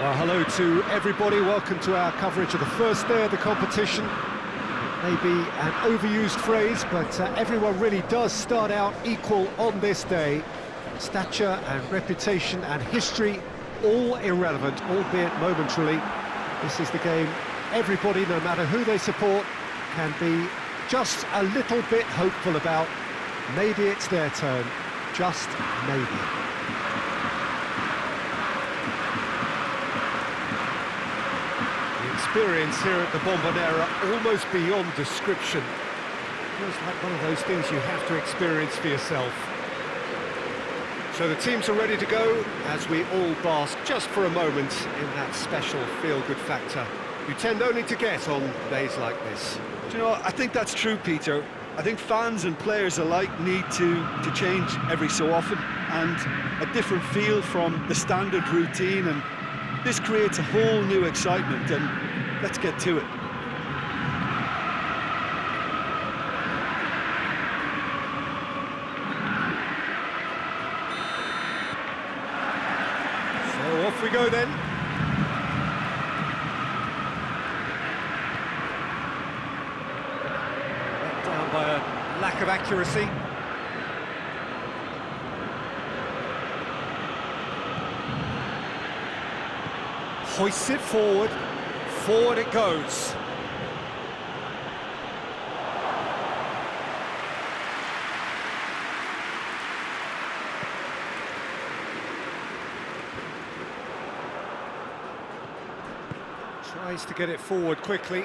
Well, hello to everybody. Welcome to our coverage of the first day of the competition. Maybe an overused phrase, but everyone really does start out equal on this day. Stature and reputation and history, all irrelevant, albeit momentarily. This is the game everybody, no matter who they support, can be just a little bit hopeful about. Maybe it's their turn, just maybe. Experience here at the Bombonera almost beyond description. Feels like one of those things you have to experience for yourself. So the teams are ready to go as we all bask just for a moment in that special feel-good factor you tend only to get on days like this. Do you know, I think that's true, Peter. I think fans and players alike need to change every so often, and a different feel from the standard routine, and this creates a whole new excitement, and let's get to it. So off we go then. Let down by a lack of accuracy. Hoists it forward. Forward it goes. Tries to get it forward quickly.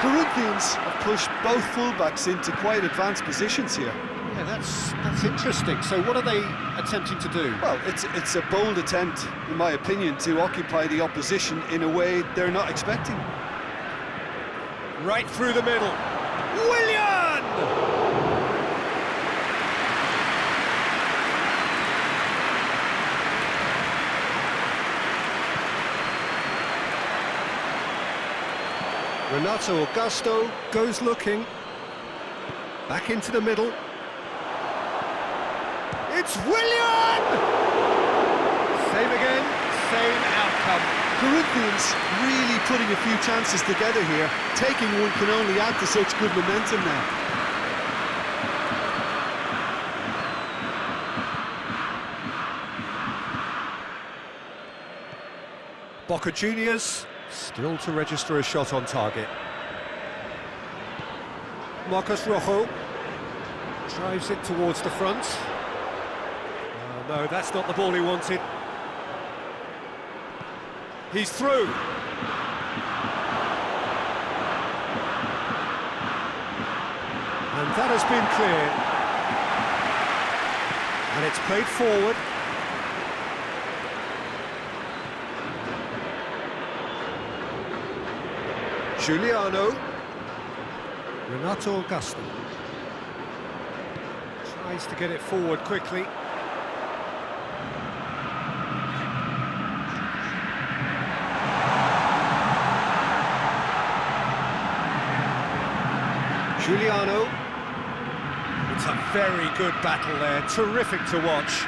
Corinthians have pushed both fullbacks into quite advanced positions here. Yeah, that's interesting. So what are they attempting to do? Well, it's a bold attempt, in my opinion, to occupy the opposition in a way they're not expecting. Right through the middle. Willian! Renato Augusto goes looking. Back into the middle. It's Willian! Same again, same outcome. Corinthians really putting a few chances together here. Taking one can only add to such good momentum now. Boca Juniors still to register a shot on target. Marcos Rojo drives it towards the front. Oh, no, that's not the ball he wanted. He's through. And that has been cleared. And it's played forward. Giuliano. Renato Augusto. Tries to get it forward quickly. Giuliano. It's a very good battle there. Terrific to watch.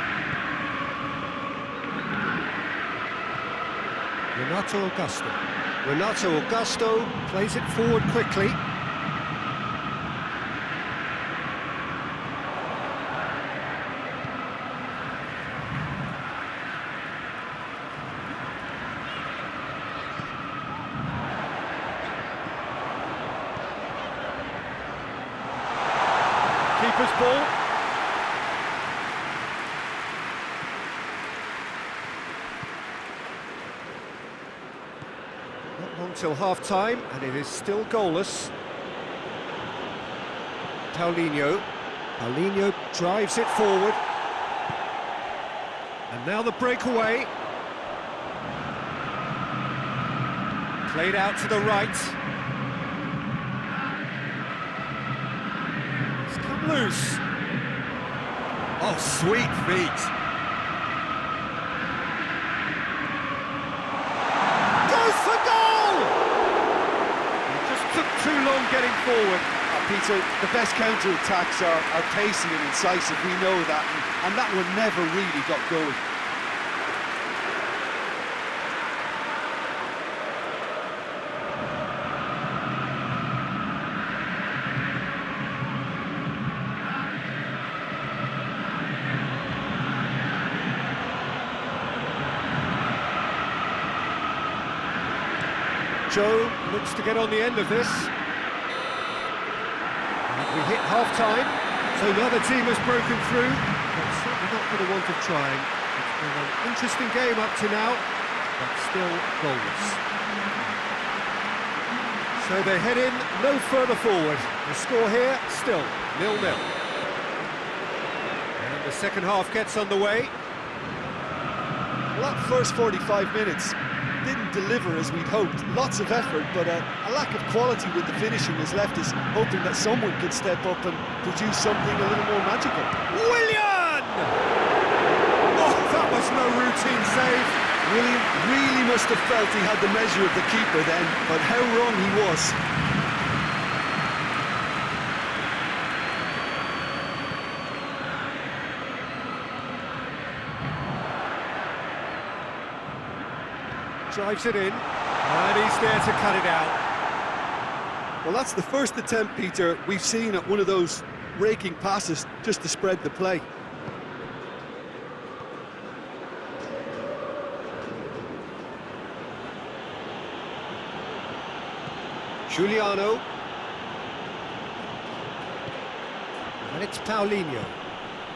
Renato Augusto. Renato Augusto plays it forward quickly. Keeper's ball. Not long till half-time, and it is still goalless. Paulinho. Paulinho drives it forward. And now the breakaway. Played out to the right. loose. Oh, sweet feet. Goes for goal! It just took too long getting forward. Peter, the best counter-attacks are pacey and incisive, we know that, and that one never really got going. Joe looks to get on the end of this. We hit half-time, so neither team has broken through, but certainly not for the want of trying. It's been an interesting game up to now, but still goalless. So they head in no further forward. The score here, still 0-0. And the second half gets underway. Well, that first 45 minutes didn't deliver as we'd hoped. Lots of effort, but a lack of quality with the finishing has left us hoping that someone could step up and produce something a little more magical. Willian! Oh, that was no routine save. Willian really must have felt he had the measure of the keeper then, but how wrong he was. Drives it in, and he's there to cut it out. Well, that's the first attempt, Peter, we've seen at one of those raking passes just to spread the play. Giuliano. And it's Paulinho.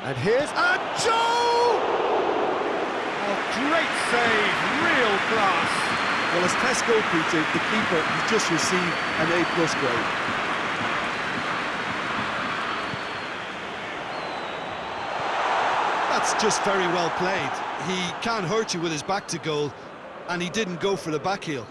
And here's... And Joe! Oh, great save, real class. Well, as tests go, Peter, the keeper has just received an A+ grade. That's just very well played. He can hurt you with his back to goal, and he didn't go for the back heel.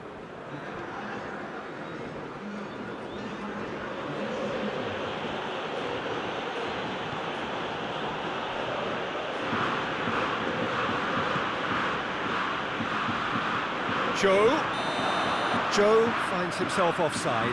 Joe finds himself offside.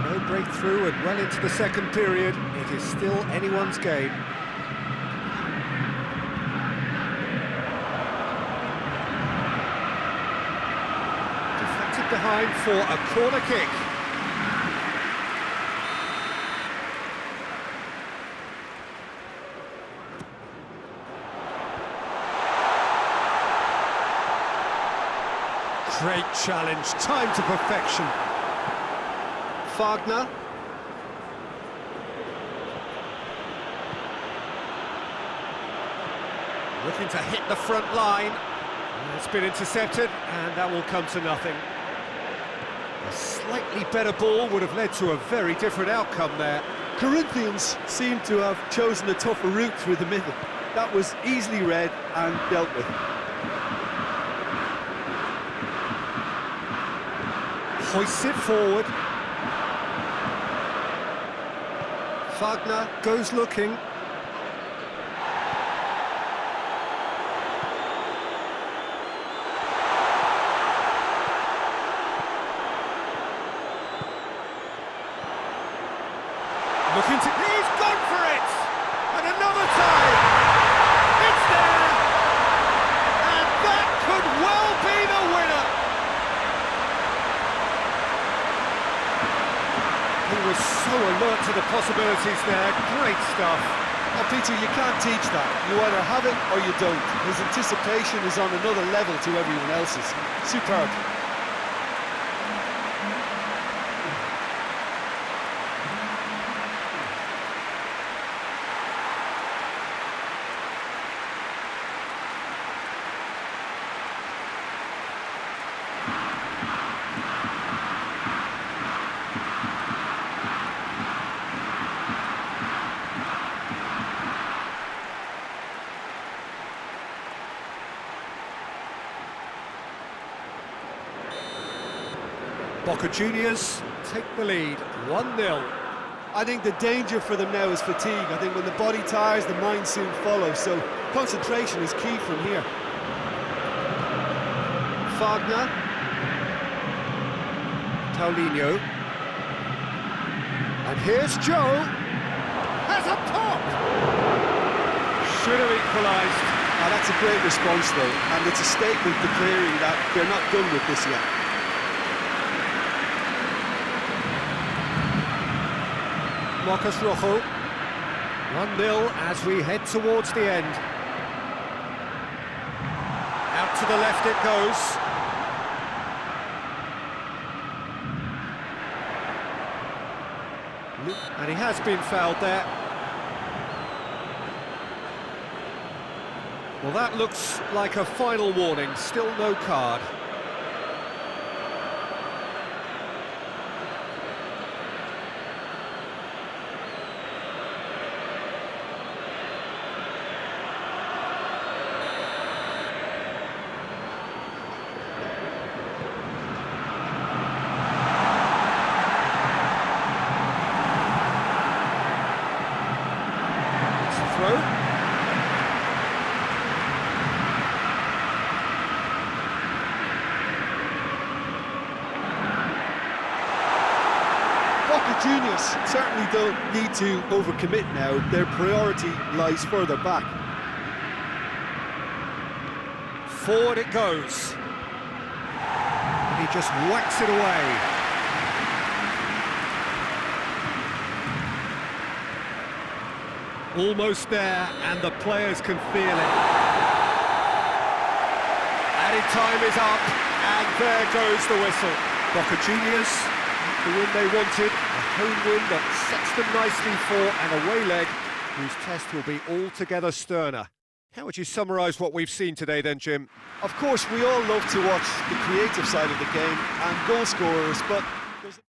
No breakthrough and well into the second period. It is still anyone's game. Behind for a corner kick. Great challenge, time to perfection. Wagner. Looking to hit the front line. It's been intercepted, and that will come to nothing. A slightly better ball would have led to a very different outcome there. Corinthians seem to have chosen a tougher route through the middle. That was easily read and dealt with. Hoists it forward. Wagner goes looking. He's gone for it! And another time! It's there! And that could well be the winner! He was so alert to the possibilities there. Great stuff. Oh, Peter, you can't teach that. You either have it or you don't. His anticipation is on another level to everyone else's. Superb. Boca Juniors take the lead, 1-0. I think the danger for them now is fatigue. I think when the body tires, the mind soon follows, so concentration is key from here. Wagner. Paulinho. And here's Joe. Has a pop! Should have equalised. Now that's a great response though, and it's a statement declaring that they're not done with this yet. Marcus Rojo. 1-0 as we head towards the end. Out to the left it goes. And he has been fouled there. Well, that looks like a final warning, still no card. Boca Juniors certainly don't need to overcommit now. Their priority lies further back. Forward it goes. And he just whacks it away. Almost there, and the players can feel it. Added time is up, and there goes the whistle. Boca Juniors, the win they wanted, a home win that sets them nicely for an away leg, whose test will be altogether sterner. How would you summarise what we've seen today then, Jim? Of course, we all love to watch the creative side of the game and goal scorers, but there's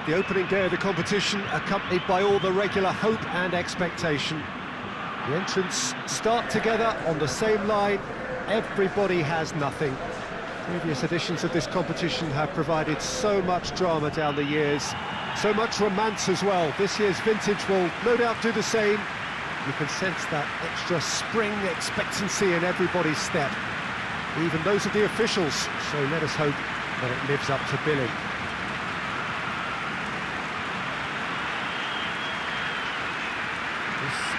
The opening day of the competition accompanied by all the regular hope and expectation. The entrants start together on the same line. Everybody has nothing. Previous editions of this competition have provided so much drama down the years, so much romance as well. This year's vintage will no doubt do the same. You can sense that extra spring expectancy in everybody's step, even those of the officials, so let us hope that it lives up to billing.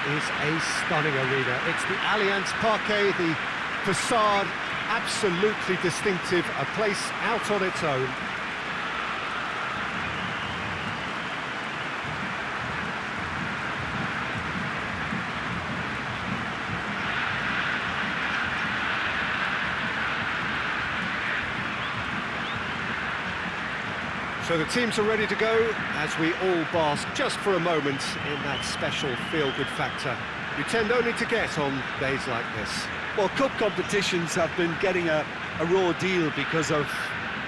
This is a stunning arena. It's the Allianz Parque, the facade, absolutely distinctive, a place out on its own. So the teams are ready to go as we all bask just for a moment in that special feel-good factor you tend only to get on days like this. Well, cup competitions have been getting a raw deal because of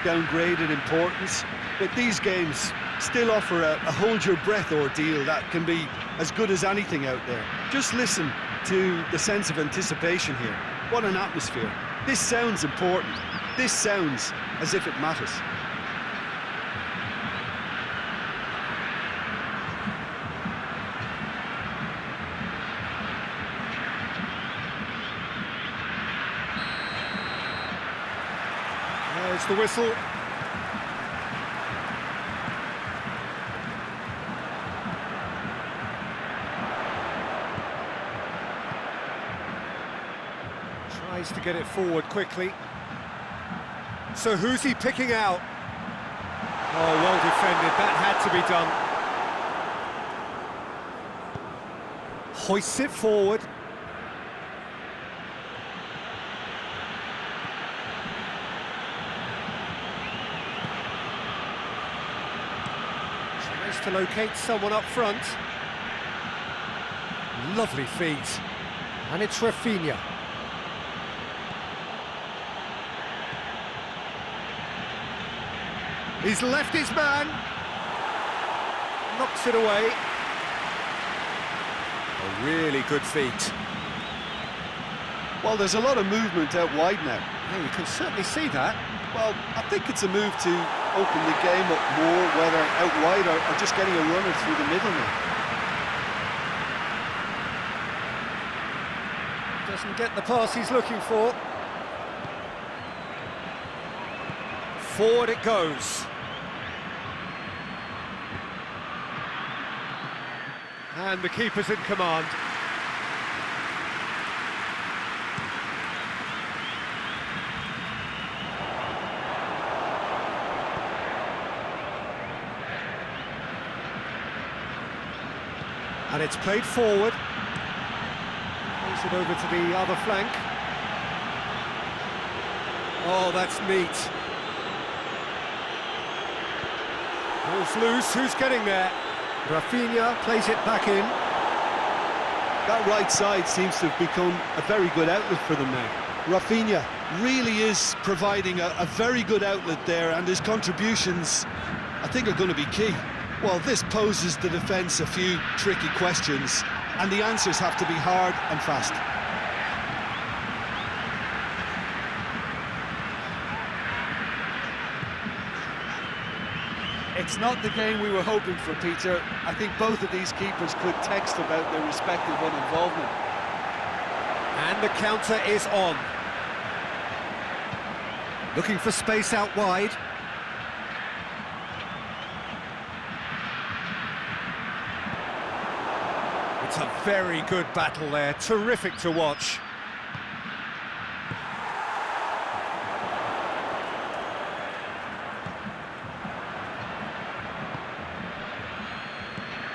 downgraded importance, but these games still offer a hold-your-breath ordeal that can be as good as anything out there. Just listen to the sense of anticipation here. What an atmosphere. This sounds important. This sounds as if it matters. There's the whistle. Tries to get it forward quickly. So who's he picking out? Oh, well defended. That had to be done. Hoists it forward. to locate someone up front. Lovely feet. And it's Rafinha. He's left his man. Knocks it away. A really good feat. Well, there's a lot of movement out wide now. Yeah, you can certainly see that. Well, I think it's a move to open the game up more, whether out wide or just getting a runner through the middle now. Doesn't get the pass he's looking for. Forward it goes. And the keeper's in command. And it's played forward. Plays it over to the other flank. Oh, that's neat. Ball's loose, who's getting there? Rafinha plays it back in. That right side seems to have become a very good outlet for them now. Rafinha really is providing a very good outlet there, and his contributions, I think, are going to be key. Well, this poses the defence a few tricky questions, and the answers have to be hard and fast. It's not the game we were hoping for, Peter. I think both of these keepers could text about their respective uninvolvement. And the counter is on. Looking for space out wide. It's a very good battle there, terrific to watch.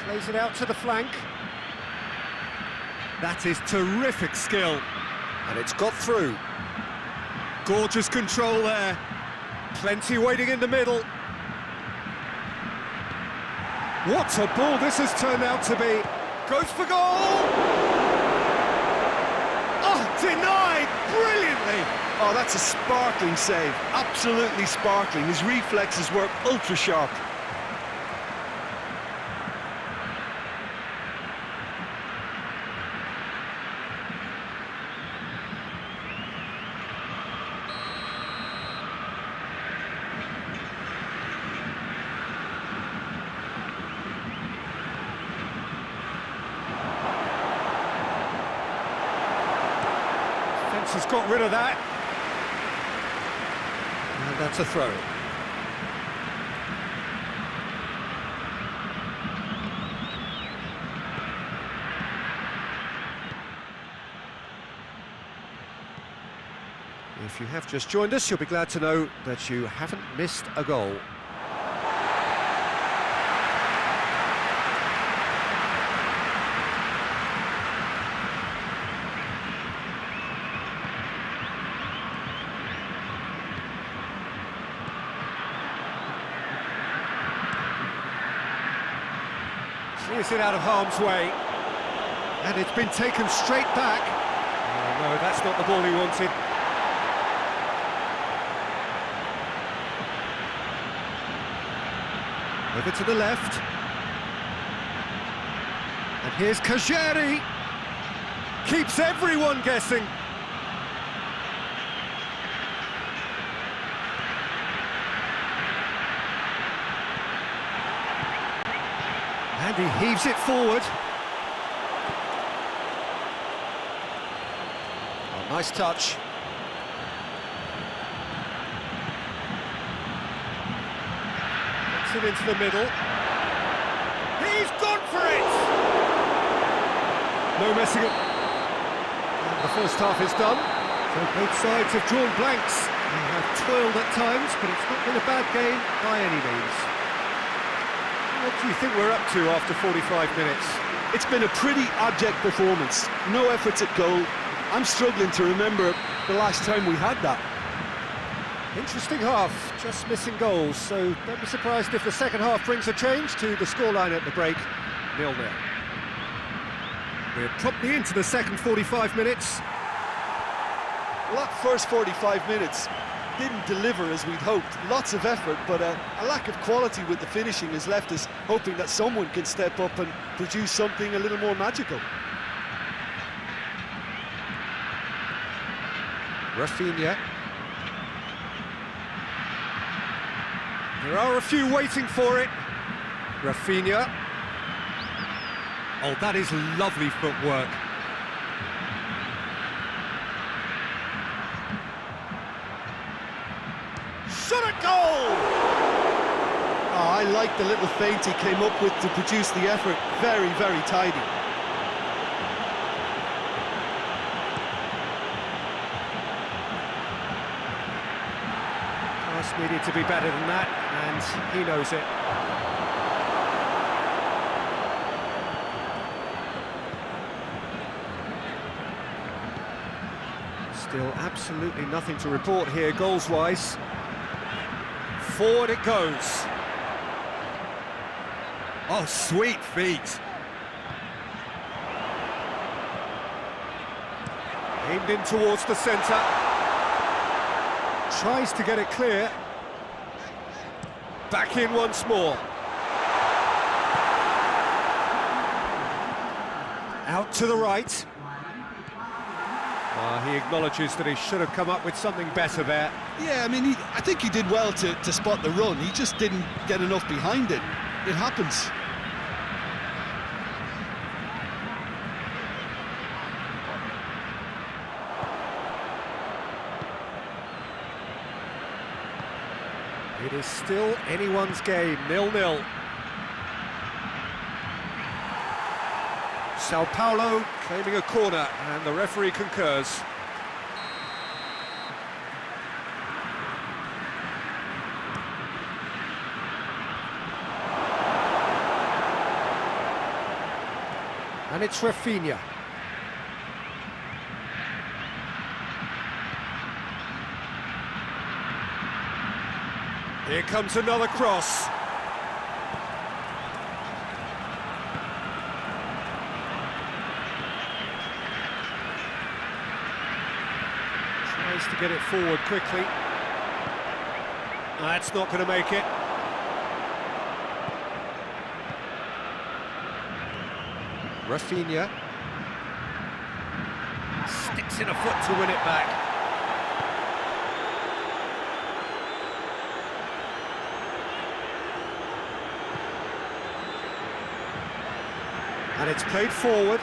Plays it out to the flank. That is terrific skill. And it's got through. Gorgeous control there. Plenty waiting in the middle. What a ball this has turned out to be. Goes for goal! Oh, denied brilliantly! Oh, that's a sparkling save. Absolutely sparkling. His reflexes were ultra sharp. Has got rid of that. And that's a throw. If you have just joined us, you'll be glad to know that you haven't missed a goal. Clears it out of harm's way, and it's been taken straight back. Oh no, that's not the ball he wanted. Over to the left, and here's Cruzeiro. Keeps everyone guessing. And he heaves it forward. Oh, nice touch. Gets it into the middle. He's gone for it! No messing it. And the first half is done. So both sides have drawn blanks. They have toiled at times, but it's not been a bad game by any means. What do you think we're up to after 45 minutes? It's been a pretty abject performance. No efforts at goal. I'm struggling to remember the last time we had that. Interesting half, just missing goals, so don't be surprised if the second half brings a change to the scoreline at the break, 0-0. We're promptly into the second 45 minutes. Well, that first 45 minutes didn't deliver as we'd hoped. Lots of effort, but a lack of quality with the finishing has left us hoping that someone can step up and produce something a little more magical. Rafinha. There are a few waiting for it. Rafinha. Oh, that is lovely footwork. Shot at goal! Oh, I like the little feint he came up with to produce the effort. Very, very tidy. Pass needed to be better than that, and he knows it. Still absolutely nothing to report here, goals-wise. Forward it goes. Oh, sweet feet. Aimed in towards the centre. Tries to get it clear. Back in once more. Out to the right. He acknowledges that he should have come up with something better there. Yeah, I mean, I think he did well to spot the run. He just didn't get enough behind it. It happens. It is still anyone's game, 0-0. Sao Paulo claiming a corner, and the referee concurs. And it's Rafinha. Here comes another cross. Tries to get it forward quickly. That's not going to make it. Rafinha sticks in a foot to win it back. And it's played forward.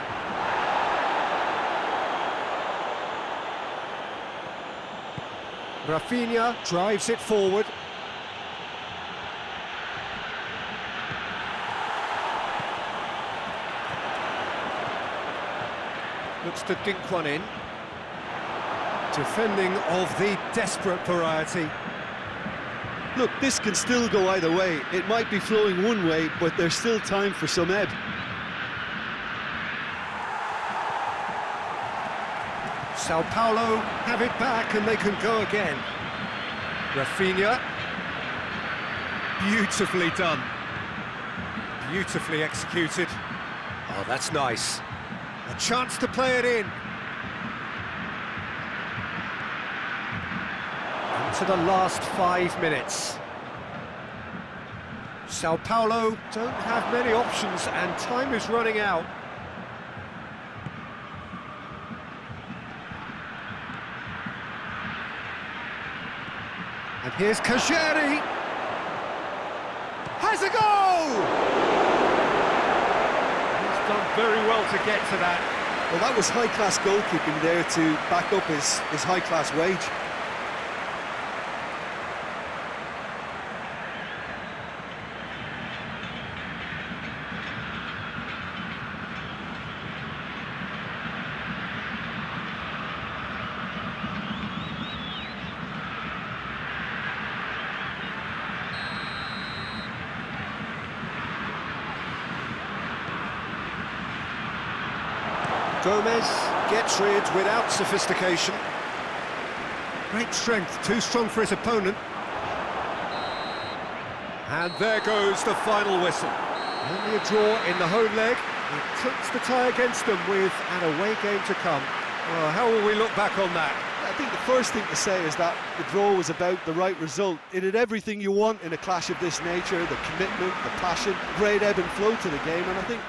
Rafinha drives it forward. Looks to dink one in. Defending of the desperate variety. Look, this can still go either way. It might be flowing one way, but there's still time for some ebb. Sao Paulo have it back and they can go again. Rafinha. Beautifully done. Beautifully executed. Oh, that's nice. A chance to play it in. Into the last 5 minutes. Sao Paulo don't have many options and time is running out. And here's Cruzeiro. Has a goal! He's done very well to get to that. Well, that was high-class goalkeeping there to back up his high-class wage. Gomez gets rid without sophistication. Great strength, too strong for his opponent. And there goes the final whistle. Only a draw in the home leg. It tilts the tie against them with an away game to come. Well, how will we look back on that? I think the first thing to say is that the draw was about the right result. It had everything you want in a clash of this nature, the commitment, the passion, great ebb and flow to the game, and I think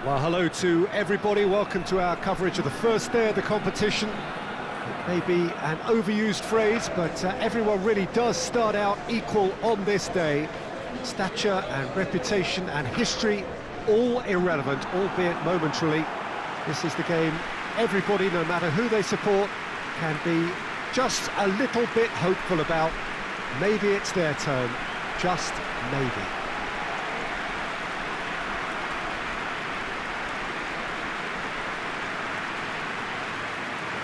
Well, hello to everybody. Welcome to our coverage of the first day of the competition. It may be an overused phrase, but everyone really does start out equal on this day. Stature and reputation and history, all irrelevant, albeit momentarily. This is the game everybody, no matter who they support, can be just a little bit hopeful about. Maybe it's their turn, just maybe.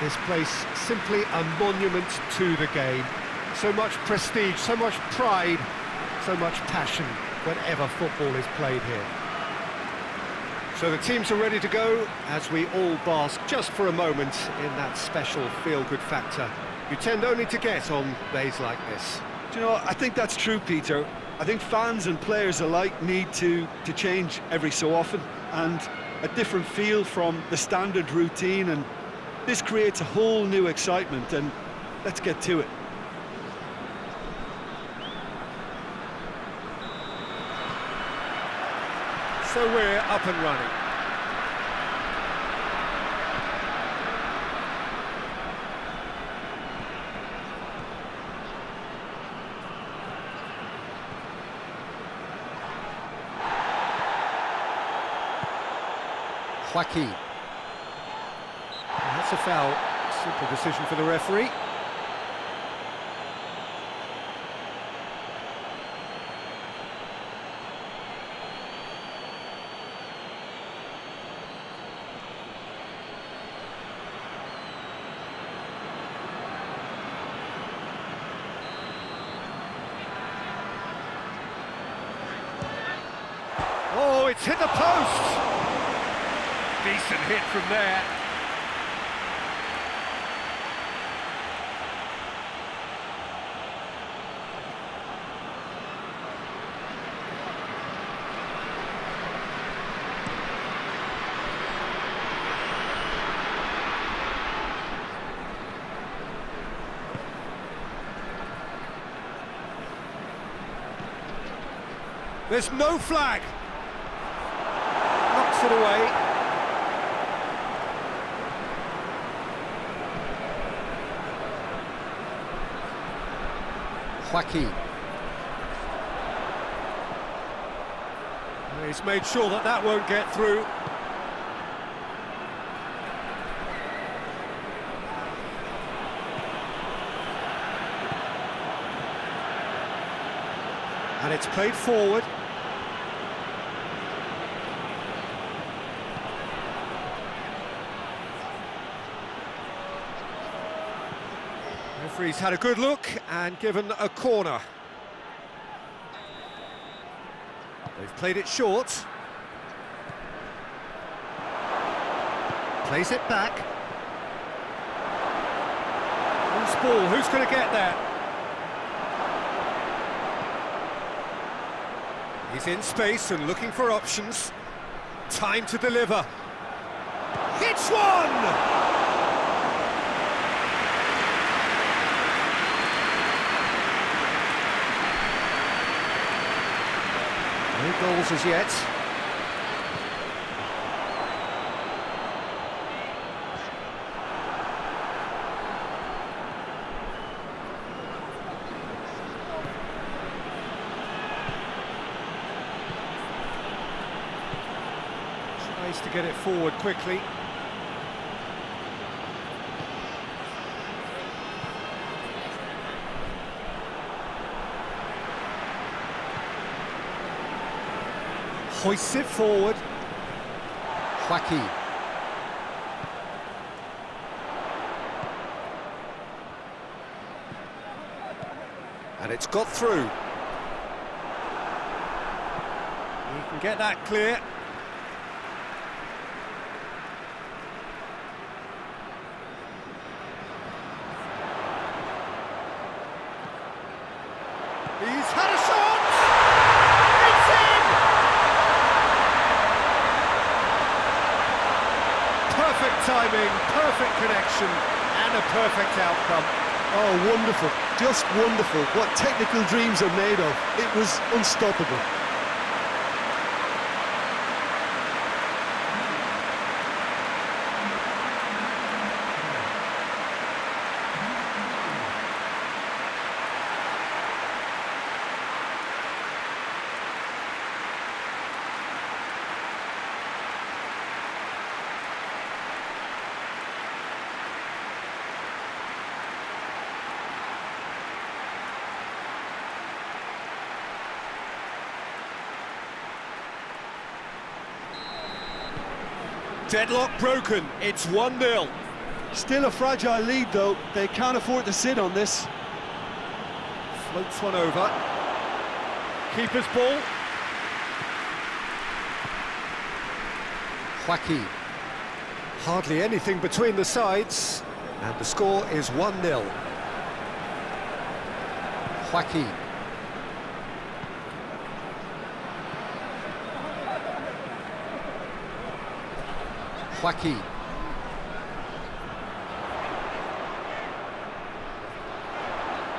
This place simply a monument to the game. So much prestige, so much pride, so much passion whenever football is played here. So the teams are ready to go as we all bask just for a moment in that special feel-good factor you tend only to get on days like this. Do you know, I think that's true, Peter. I think fans and players alike need to change every so often, and a different feel from the standard routine, and this creates a whole new excitement, and let's get to it. So we're up and running. Joaquin. That's a foul. Simple decision for the referee. Oh, it's hit the post! Decent hit from there. There's no flag. Knocks it away. Joaquin. He's made sure that that won't get through. And it's played forward. Referee's had a good look and given a corner. They've played it short. Plays it back. Loose ball, who's going to get that? He's in space and looking for options. Time to deliver. Hits one! No goals as yet. Tries to get it forward quickly. Hoists it forward. Joaquin. And it's got through. He can get that clear. He's had a shot! It's in! Perfect timing, perfect connection, and a perfect outcome. Oh, wonderful, just wonderful. What technical dreams are made of. It was unstoppable. Deadlock broken, it's 1-0. Still a fragile lead, though. They can't afford to sit on this. Floats one over. Keeper's ball. Joaquin. Hardly anything between the sides, and the score is 1-0. Joaquin. Joaquin.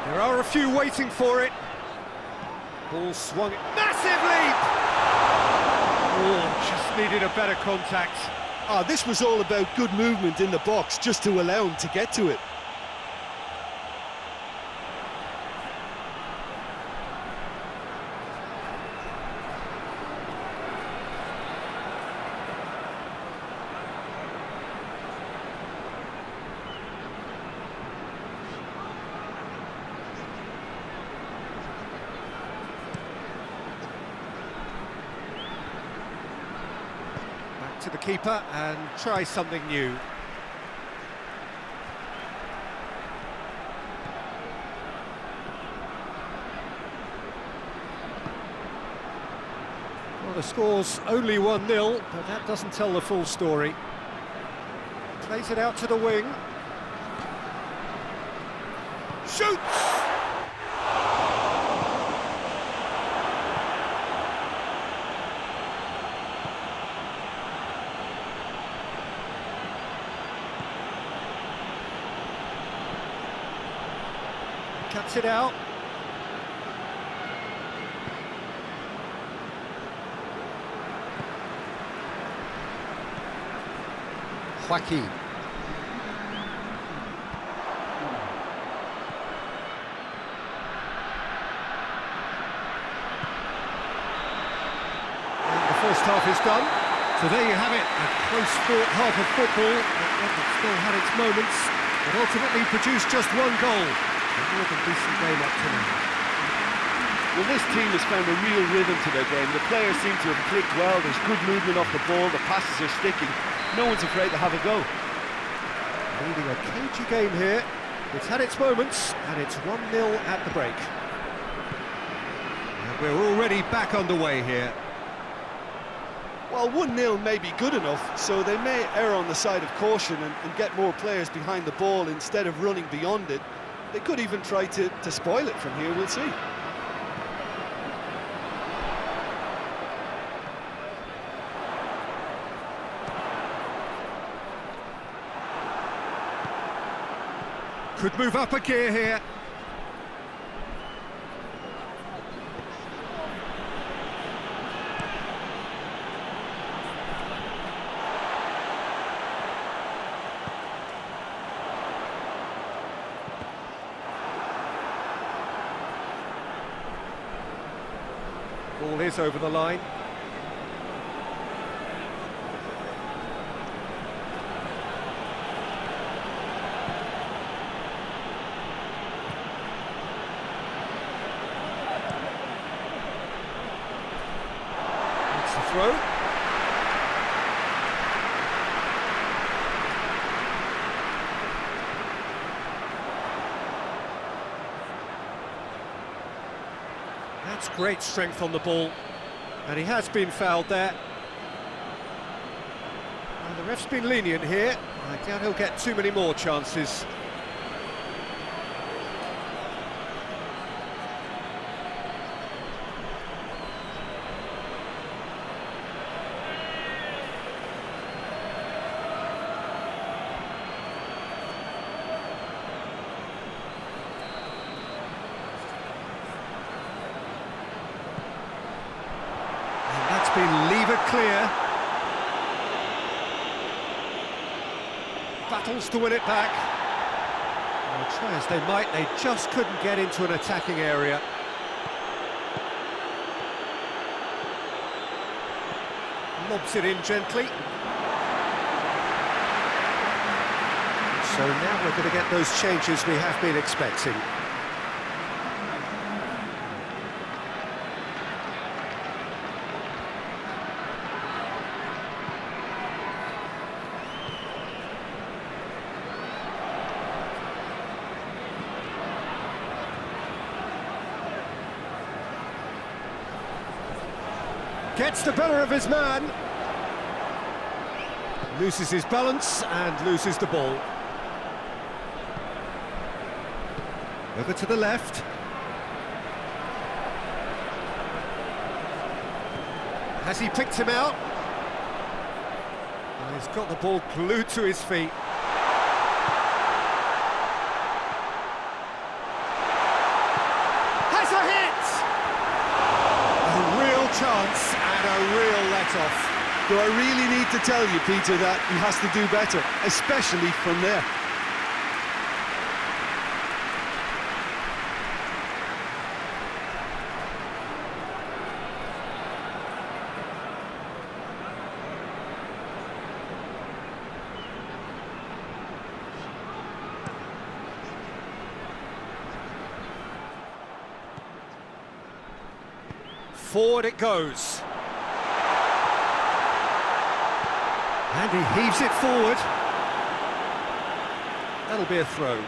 There are a few waiting for it. Ball swung. Massive leap! Oh, just needed a better contact. This was all about good movement in the box, just to allow him to get to it. To the keeper and try something new. Well, the score's only 1-0, but that doesn't tell the full story. Plays it out to the wing. Shoots! Cuts it out. Joaquin. And the first half is done. So there you have it, a close-fought half of football that still had its moments, but ultimately produced just one goal. A more than decent game up to now. Well, this team has found a real rhythm to their game. The players seem to have clicked well. There's good movement off the ball. The passes are sticking. No one's afraid to have a go. Leading a cagey game here. It's had its moments, and it's 1-0 at the break. And we're already back underway here. Well, 1-0 may be good enough, so they may err on the side of caution and get more players behind the ball instead of running beyond it. They could even try to spoil it from here, we'll see. Could move up a gear here. Ball is over the line. throw. That's great strength on the ball, and he has been fouled there. And the ref's been lenient here. I doubt he'll get too many more chances. Been levered clear. Battles to win it back. Well, try as they might, they just couldn't get into an attacking area. Lobs it in gently. So now we're going to get those changes we have been expecting. Gets the better of his man. Loses his balance and loses the ball. Over to the left. Has he picked him out? And he's got the ball glued to his feet. Has a hit! A real chance. A real let-off. Do I really need to tell you, Peter, that he has to do better, especially from there? Forward it goes. And he heaves it forward. That'll be a throw.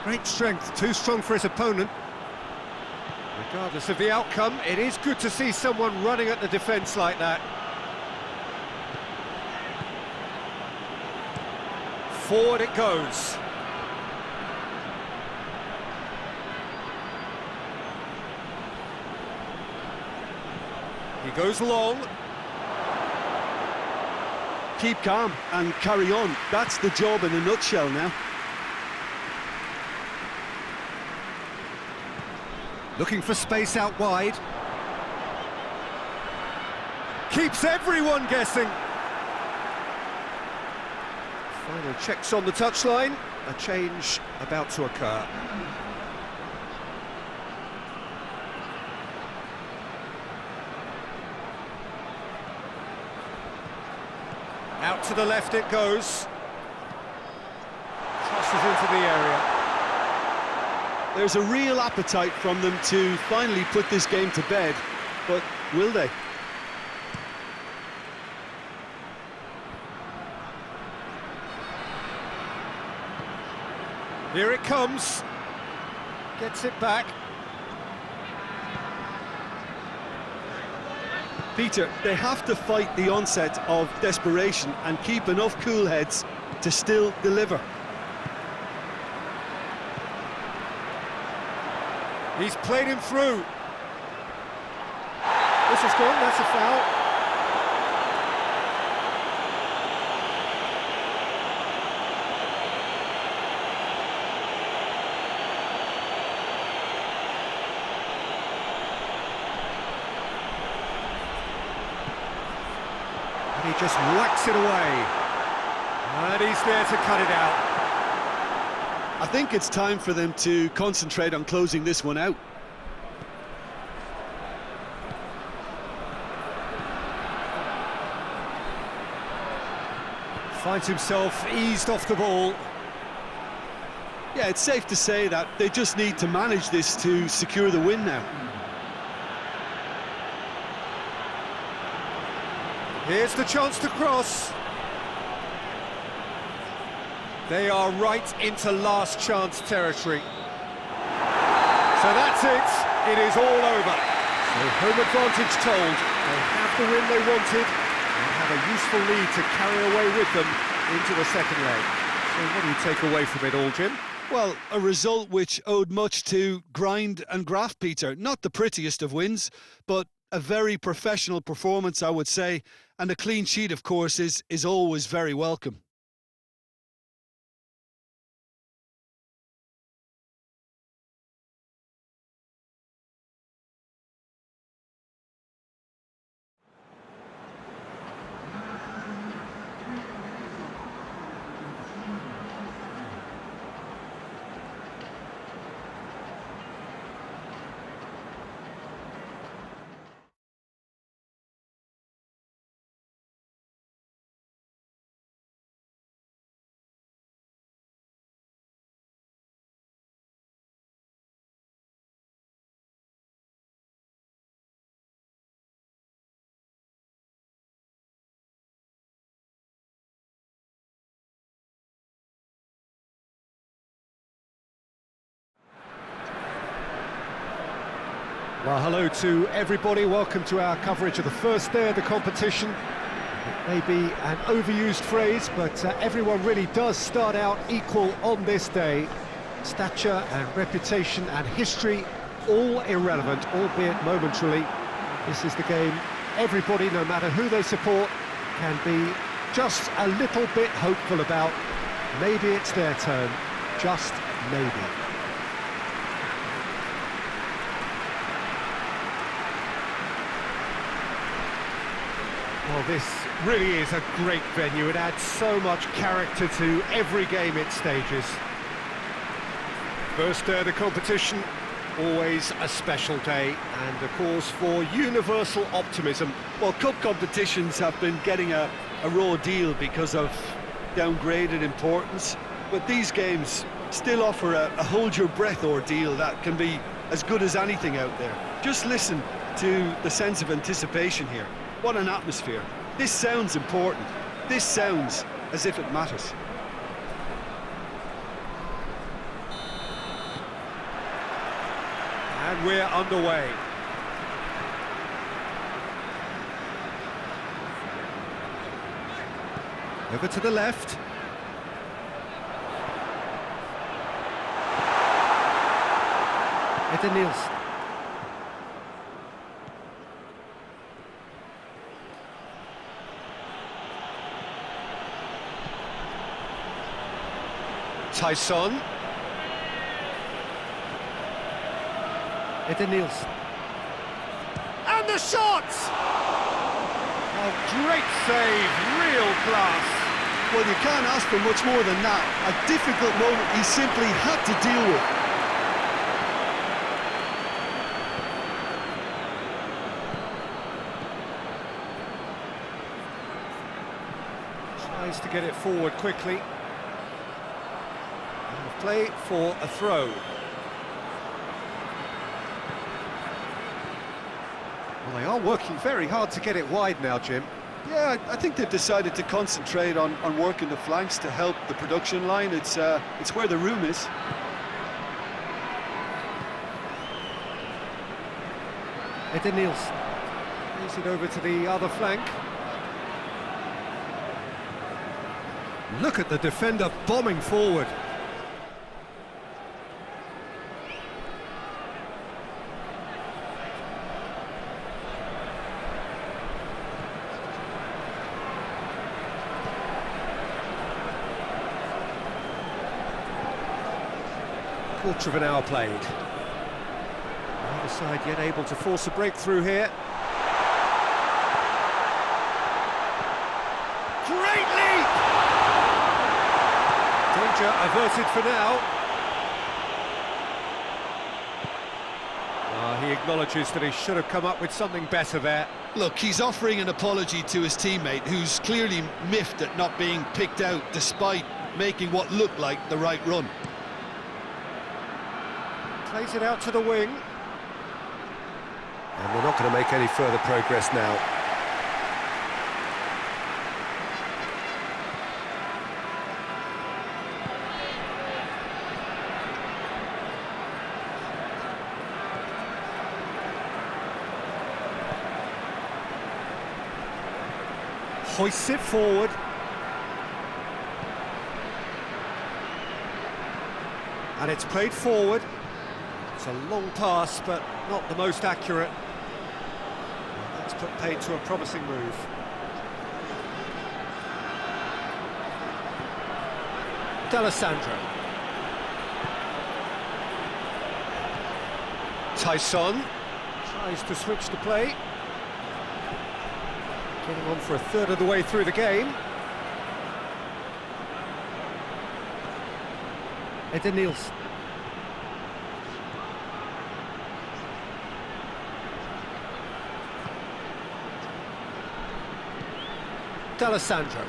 Great strength, too strong for his opponent. Regardless of the outcome, it is good to see someone running at the defence like that. Forward it goes. He goes long. Keep calm and carry on. That's the job in a nutshell now. Looking for space out wide. Keeps everyone guessing. Final checks on the touchline. A change about to occur. Out to the left it goes. Crosses into the area. There's a real appetite from them to finally put this game to bed, but will they? Here it comes. Gets it back. Peter, they have to fight the onset of desperation and keep enough cool heads to still deliver. He's played him through. This is gone, that's a foul. And he just whacks it away. And he's there to cut it out. I think it's time for them to concentrate on closing this one out. Finds himself eased off the ball. Yeah, it's safe to say that they just need to manage this to secure the win now. Here's the chance to cross. They are right into last chance territory. So that's it. It is all over. So home advantage told. They have the win they wanted and have a useful lead to carry away with them into the second leg. So what do you take away from it all, Jim? Well, a result which owed much to grind and graft, Peter. Not the prettiest of wins, but a very professional performance, I would say. And a clean sheet, of course, is always very welcome. Well, hello to everybody. Welcome to our coverage of the first day of the competition. It may be an overused phrase, but everyone really does start out equal on this day. Stature and reputation and history, all irrelevant, albeit momentarily. This is the game everybody, no matter who they support, can be just a little bit hopeful about. Maybe it's their turn, just maybe. Well, this really is a great venue. It adds so much character to every game it stages. First day of the competition, always a special day, and a cause for universal optimism. Well, cup competitions have been getting a raw deal because of downgraded importance, but these games still offer a hold-your-breath ordeal that can be as good as anything out there. Just listen to the sense of anticipation here. What an atmosphere. This sounds important. This sounds as if it matters. And we're underway. Over to the left. Nielsen. Tyson. Nielsen. And the shot! Oh, great save, real class. Well, you can't ask for much more than that. A difficult moment he simply had to deal with. Tries to get it forward quickly. And play for a throw. Well, they are working very hard to get it wide now, Jim. Yeah, I think they've decided to concentrate on working the flanks to help the production line. It's where the room is. Nielsen. Plays it over to the other flank. Look at the defender bombing forward. Quarter of an hour played. Neither side yet able to force a breakthrough here. Great leap! Danger averted for now. He acknowledges that he should have come up with something better there. Look, he's offering an apology to his teammate, who's clearly miffed at not being picked out despite making what looked like the right run. Plays it out to the wing. And we're not going to make any further progress now. Hoists it forward. And it's played forward. It's a long pass, but not the most accurate. Well, that's put paid to a promising move. D'Alessandro. Tyson tries to switch the play. Getting on for a third of the way through the game. Edenilson. D'Alessandro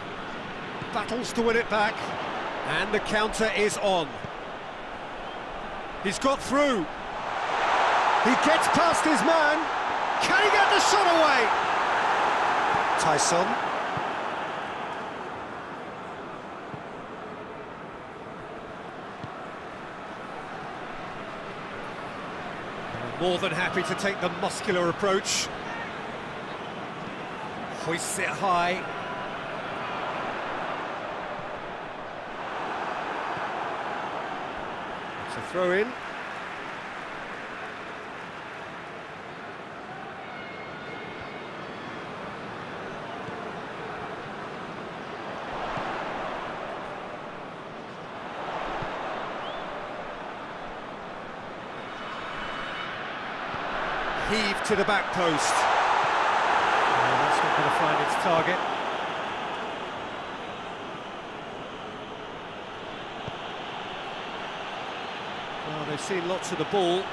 battles to win it back, and the counter is on. He's got through. He gets past his man. Can he get the shot away? Tyson. More than happy to take the muscular approach. Hoists it high. It's a throw in. Heave to the back post. Oh, that's not going to find its target. Well, they've seen lots of the ball.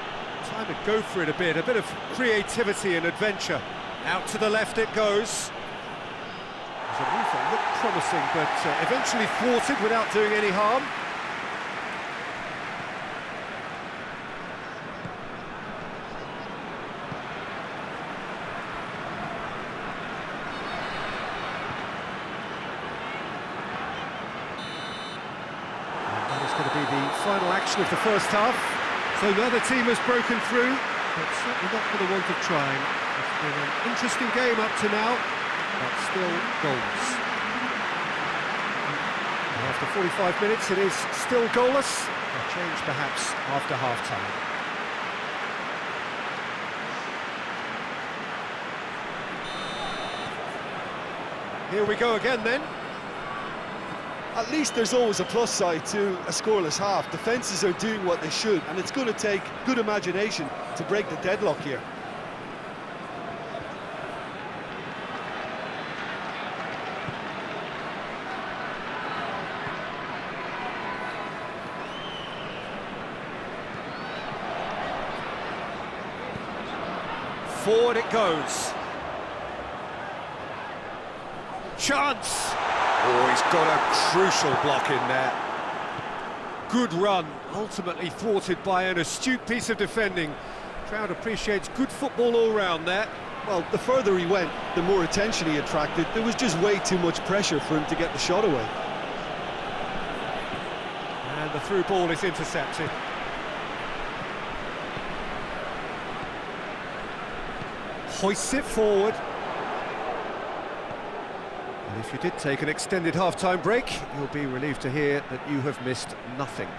Time to go for it a bit of creativity and adventure. Out to the left it goes. There's a move that looked promising, but eventually thwarted without doing any harm. Going to be the final action of the first half. So neither team has broken through, but certainly not for the want of trying. It's been an interesting game up to now, but still goals. And after 45 minutes it is still goalless. A change perhaps after half-time. Here we go again then. At least there's always a plus side to a scoreless half. Defences are doing what they should, and it's going to take good imagination to break the deadlock here. Forward it goes. Chance! Oh, he's got a crucial block in there. Good run, ultimately thwarted by an astute piece of defending. Crowd appreciates good football all round there. Well, the further he went, the more attention he attracted. There was just way too much pressure for him to get the shot away. And the through ball is intercepted. Hoists it forward. And if you did take an extended half-time break, you'll be relieved to hear that you have missed nothing.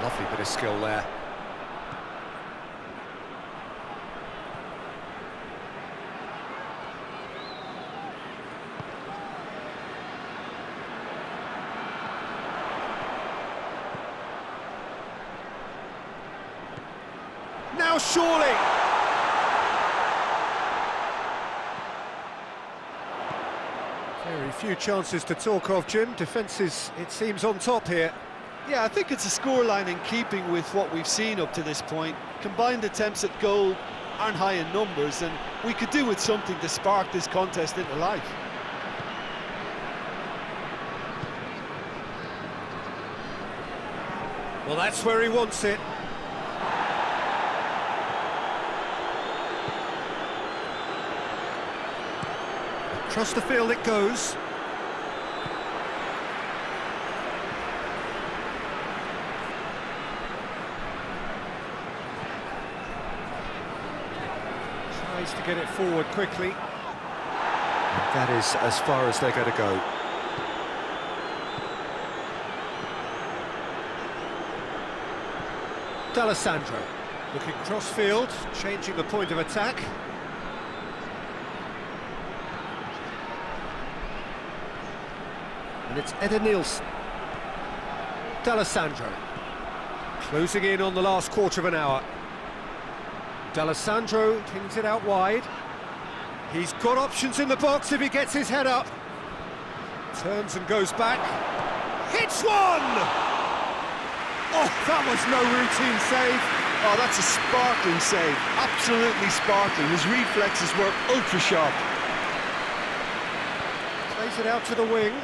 Lovely bit of skill there. Now surely! Very few chances to talk of, Jim. Defence is, it seems, on top here. Yeah, I think it's a scoreline in keeping with what we've seen up to this point. Combined attempts at goal aren't high in numbers, and we could do with something to spark this contest into life. Well, that's where he wants it. Across the field it goes. Tries to get it forward quickly. That is as far as they're going to go. D'Alessandro looking cross-field, changing the point of attack. And it's Eder Nielsen. D'Alessandro closing in on the last quarter of an hour. D'Alessandro pings it out wide. He's got options in the box if he gets his head up. Turns and goes back. Hits one! Oh, that was no routine save. Oh, that's a sparkling save. Absolutely sparkling. His reflexes were ultra sharp. Plays it out to the wing.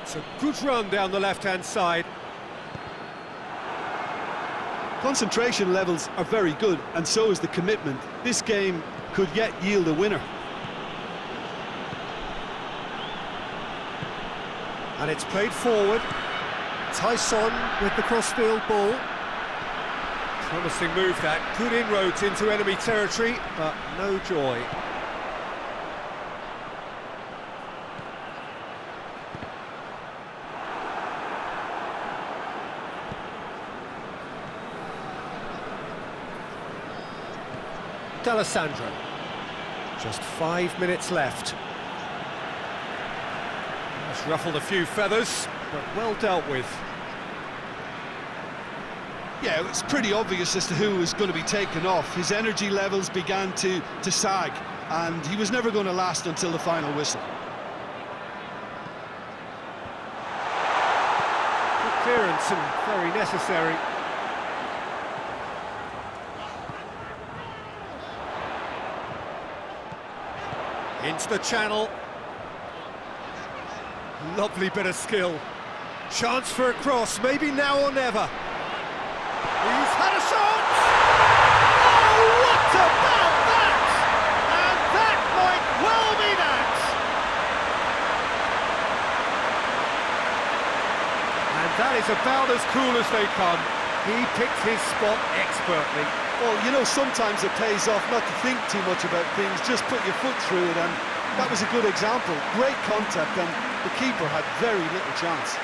It's a good run down the left-hand side. Concentration levels are very good, and so is the commitment. This game could yet yield a winner. And it's played forward. Tyson with the cross-field ball. Promising move that. Good inroads into enemy territory, but no joy. D'Alessandro. Just 5 minutes left. That's ruffled a few feathers, but well dealt with. Yeah, it was pretty obvious as to who was going to be taken off. His energy levels began to sag, and he was never going to last until the final whistle. Good clearance and very necessary. Into the channel. Lovely bit of skill. Chance for a cross, maybe now or never. He's had a shot! Oh, what about that? And that might well be that! And that is about as cool as they come. He picked his spot expertly. Well, you know, sometimes it pays off not to think too much about things, just put your foot through it, and that was a good example. Great contact, and the keeper had very little chance.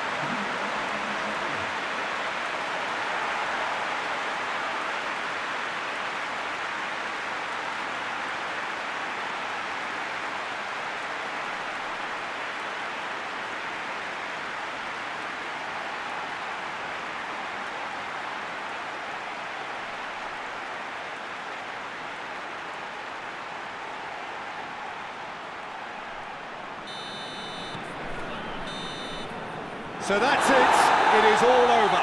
So that's it, it is all over.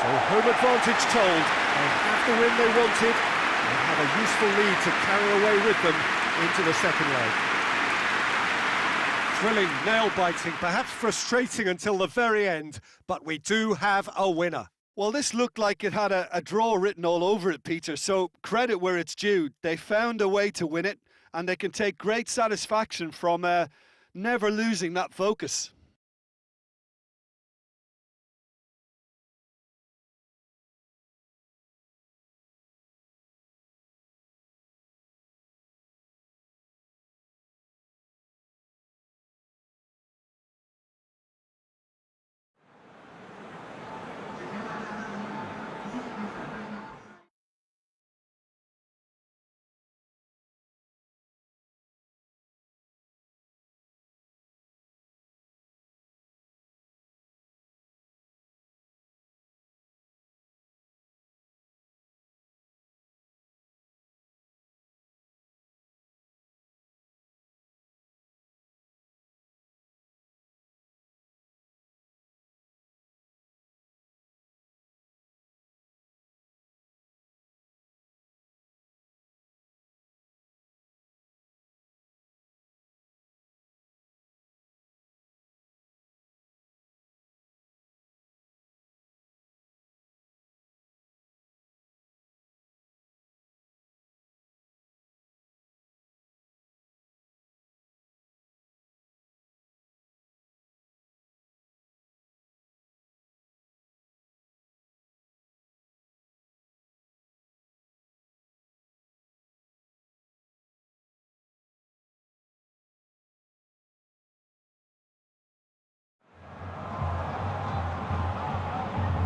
So home advantage told, they have the win they wanted, and have a useful lead to carry away with them into the second leg. Thrilling, nail-biting, perhaps frustrating until the very end, but we do have a winner. Well, this looked like it had a draw written all over it, Peter, so credit where it's due. They found a way to win it, and they can take great satisfaction from never losing that focus.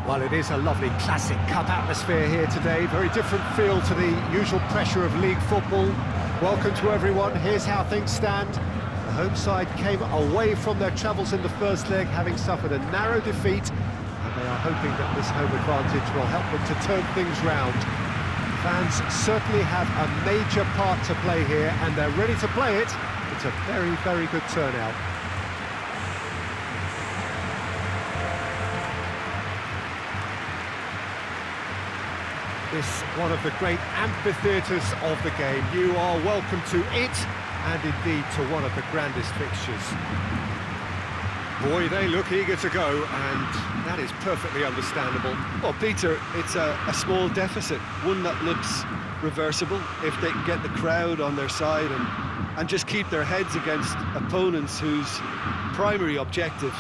Well, it is a lovely classic cup atmosphere here today. Very different feel to the usual pressure of league football. Welcome to everyone. Here's how things stand. The home side came away from their travels in the first leg, having suffered a narrow defeat, and they are hoping that this home advantage will help them to turn things round. Fans certainly have a major part to play here, and they're ready to play it. It's a very, very good turnout. This one of the great amphitheatres of the game. You are welcome to it, and indeed to one of the grandest fixtures. Boy, they look eager to go, and that is perfectly understandable. Well, Peter, it's a small deficit, one that looks reversible if they can get the crowd on their side and just keep their heads against opponents whose primary objective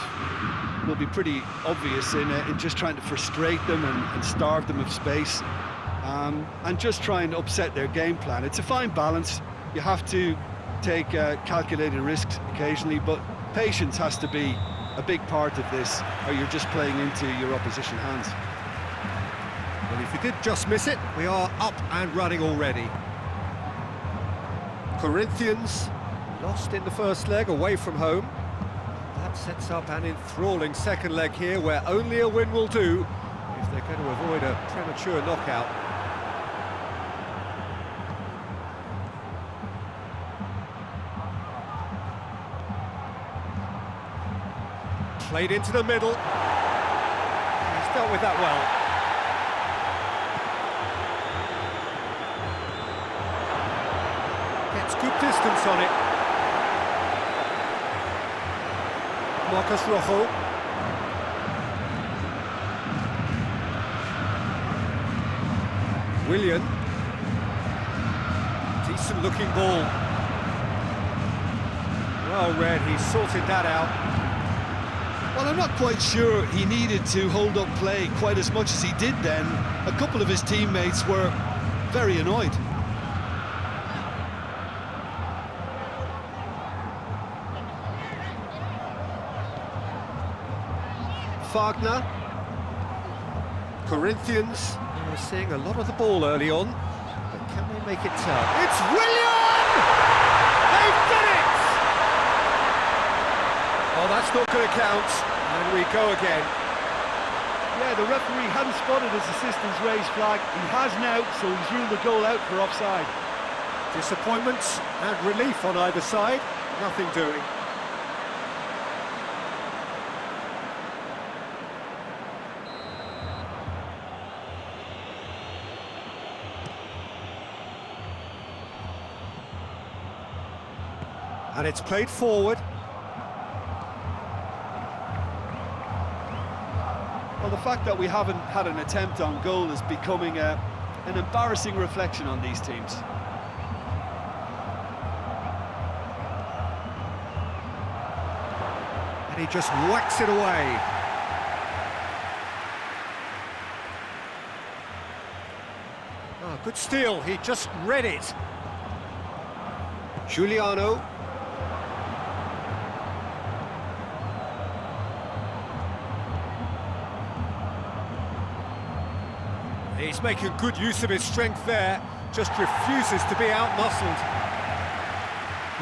will be pretty obvious in just trying to frustrate them and starve them of space. And just try and upset their game plan. It's a fine balance. You have to take calculated risks occasionally, but patience has to be a big part of this, or you're just playing into your opposition hands. Well, if you did just miss it, we are up and running already. Corinthians lost in the first leg away from home. That sets up an enthralling second leg here, where only a win will do if they're going to avoid a premature knockout. Played into the middle. He's dealt with that well. Gets good distance on it. Marcus Rojo. Willian. Decent looking ball. Well read, he sorted that out. Well, I'm not quite sure he needed to hold up play quite as much as he did then. A couple of his teammates were very annoyed. Wagner. Corinthians. We're seeing a lot of the ball early on, but can they make it tough? It's Willian! They've done it! Oh, that's not going to count, and we go again. Yeah, the referee hadn't spotted his assistant's raised flag. He has now, so he's ruled the goal out for offside. Disappointment and relief on either side, nothing doing. And it's played forward. Well, the fact that we haven't had an attempt on goal is becoming an embarrassing reflection on these teams. And he just whacks it away. Oh, good steal, he just read it. Giuliano. He's making good use of his strength there, just refuses to be out-muscled.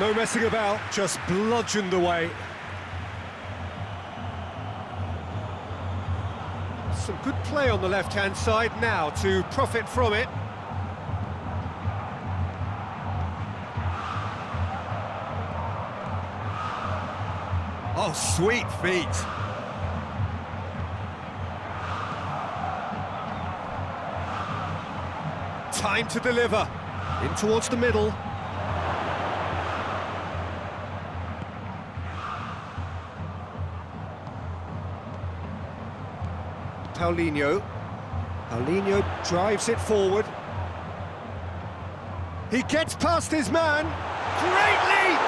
No messing about, just bludgeoned away. Some good play on the left-hand side now to profit from it. Oh, sweet feet. Time to deliver. In towards the middle. Paulinho. Paulinho drives it forward. He gets past his man. Great leap!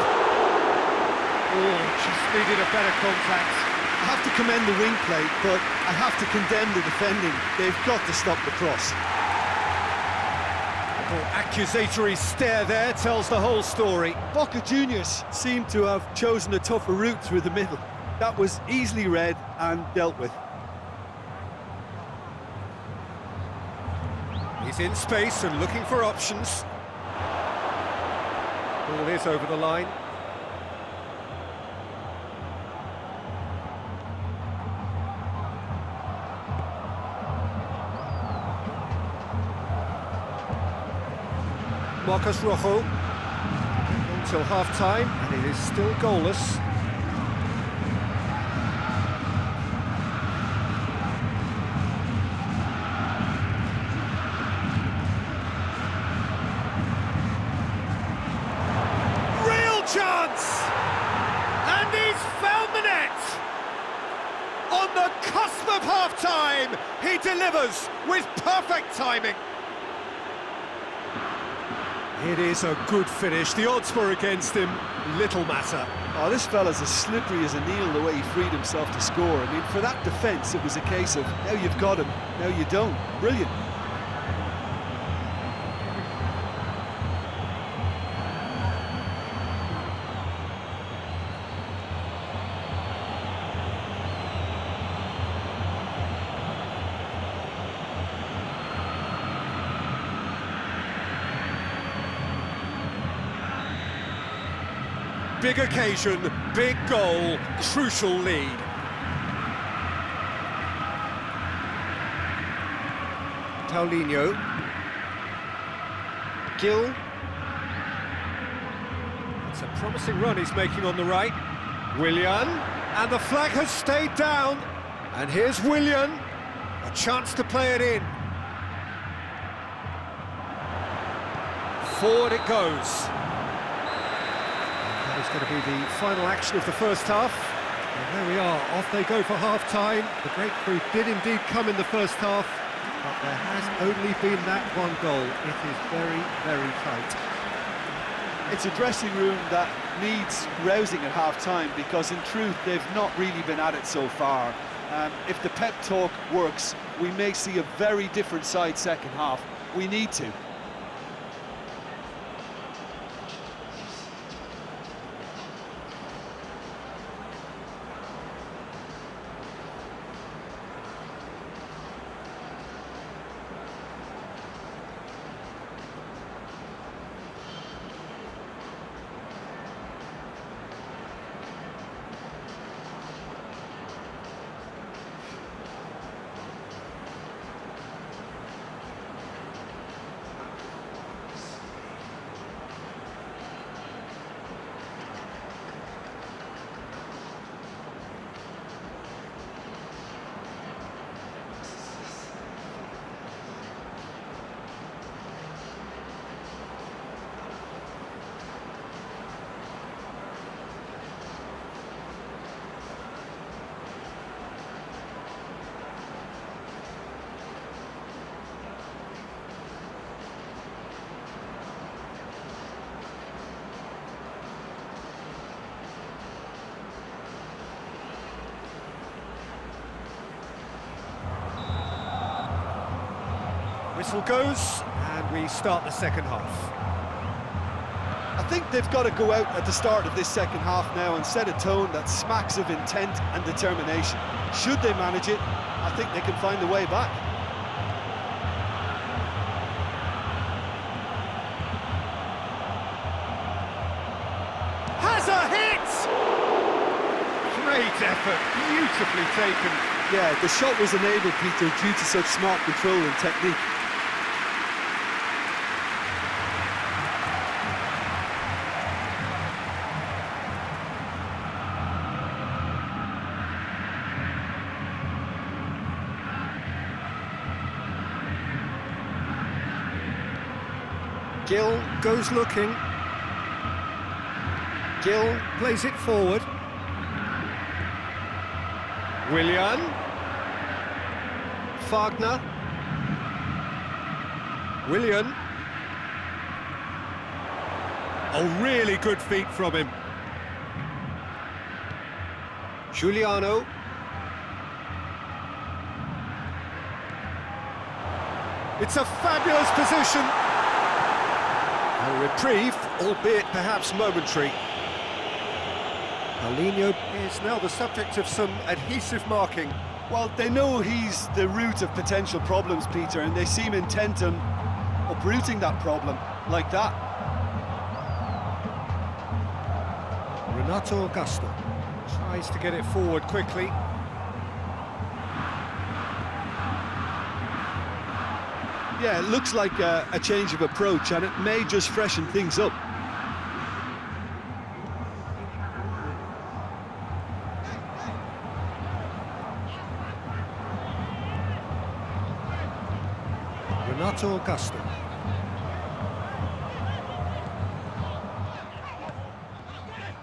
Oh, just needed a better contact. I have to commend the wing play, but I have to condemn the defending. They've got to stop the cross. Accusatory stare there tells the whole story. Boca Juniors seem to have chosen a tougher route through the middle. That was easily read and dealt with. He's in space and looking for options. Ball is over the line. Marcos Rojo. Until half-time, and it is still goalless. Real chance! And he's found the net! On the cusp of half-time, he delivers with perfect timing. It is a good finish. The odds were against him. Little matter. Oh, this fella's as slippery as an eel the way he freed himself to score. I mean, for that defence, it was a case of, now you've got him, now you don't. Brilliant. Big occasion, big goal, crucial lead. Paulinho. Gil. It's a promising run he's making on the right. Willian. And the flag has stayed down. And here's Willian. A chance to play it in. Forward it goes. That is going to be the final action of the first half. And there we are, off they go for half-time. The breakthrough did indeed come in the first half, but there has only been that one goal. It is very, very tight. It's a dressing room that needs rousing at half-time, because in truth they've not really been at it so far. If the pep talk works, we may see a very different side second half. We need to. Whistle goes, and we start the second half. I think they've got to go out at the start of this second half now and set a tone that smacks of intent and determination. Should they manage it, I think they can find a way back. Has a hit! Great effort, beautifully taken. Yeah, the shot was enabled, Peter, due to such smart control and technique. Gil goes looking. Gil plays it forward. Willian. Fagner. Willian. Oh, really good feet from him. Giuliano. It's a fabulous position. A reprieve, albeit perhaps momentary. Paulinho is now the subject of some adhesive marking. Well, they know he's the root of potential problems, Peter, and they seem intent on uprooting that problem like that. Renato Augusto tries to get it forward quickly. Yeah, it looks like a change of approach, and it may just freshen things up. Renato Augusto.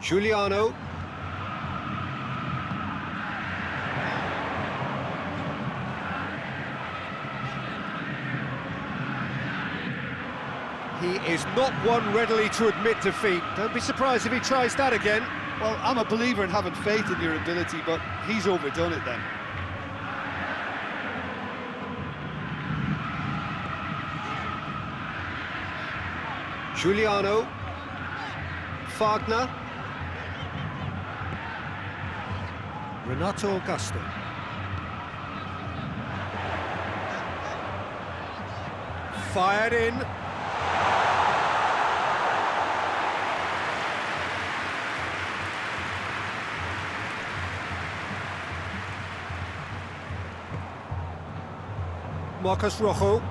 Giuliano. He is not one readily to admit defeat. Don't be surprised if he tries that again. Well, I'm a believer in having faith in your ability, but he's overdone it then. Giuliano. Fagner. Renato Augusto. Fired in. Marcos Rojo.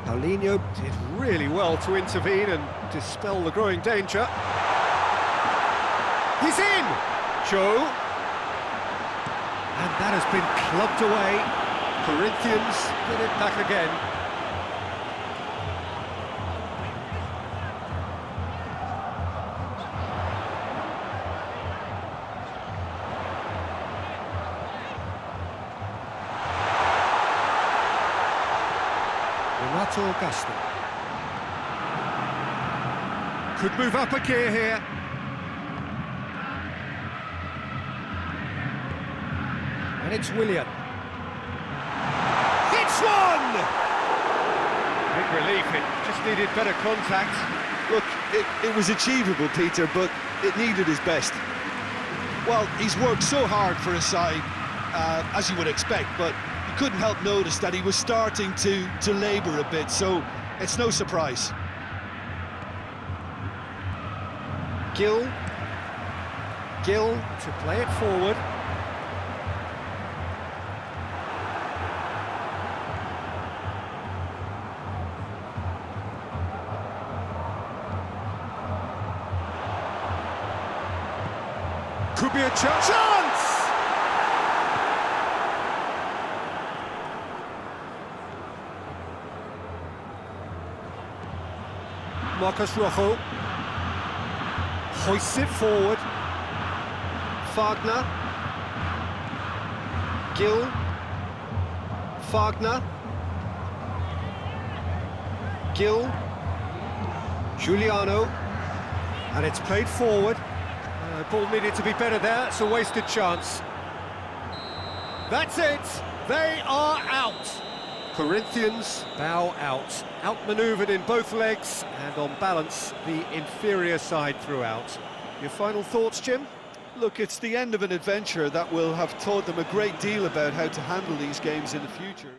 Paulinho did really well to intervene and dispel the growing danger. He's in! Joe. And that has been clubbed away. Corinthians get it back again. Renato Augusto. Could move up a gear here. And it's Willian. It's one! Big relief, it just needed better contact. Look, it was achievable, Peter, but it needed his best. Well, he's worked so hard for his side, as you would expect, but you couldn't help notice that he was starting to labour a bit, so it's no surprise. Gill to play it forward. Could be a chance! Marcos Rojo hoists it forward. Fagner. Gill. Fagner. Gill. Giuliano. And it's played forward. The ball needed to be better there. It's a wasted chance. That's it. They are out. Corinthians bow out. Outmanoeuvred in both legs and on balance, the inferior side throughout. Your final thoughts, Jim? Look, it's the end of an adventure that will have taught them a great deal about how to handle these games in the future.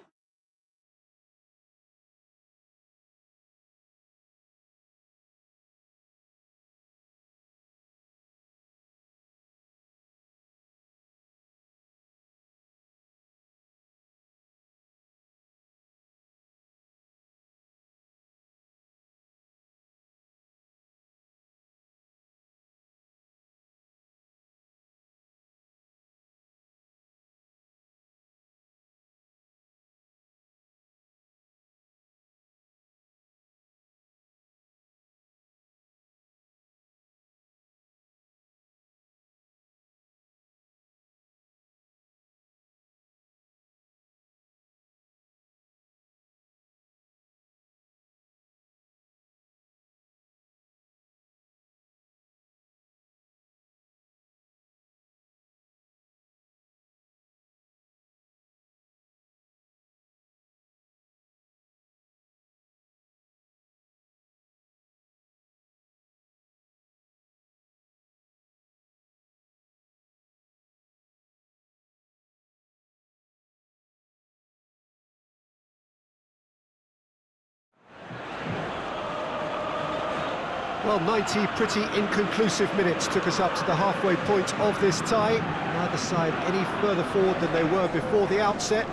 Well, 90 pretty inconclusive minutes took us up to the halfway point of this tie. Neither side any further forward than they were before the outset.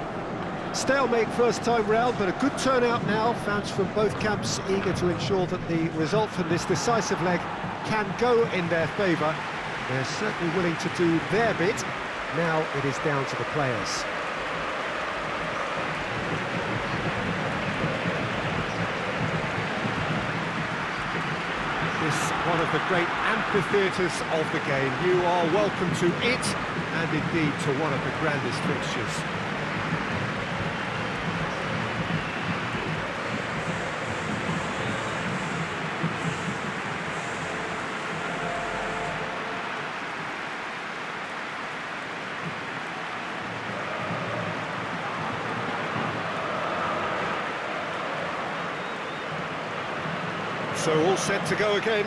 Stalemate first time round, but a good turnout now. Fans from both camps eager to ensure that the result from this decisive leg can go in their favour. They're certainly willing to do their bit. Now it is down to the players. This one of the great amphitheatres of the game. You are welcome to it, and indeed to one of the grandest fixtures. So all set to go again.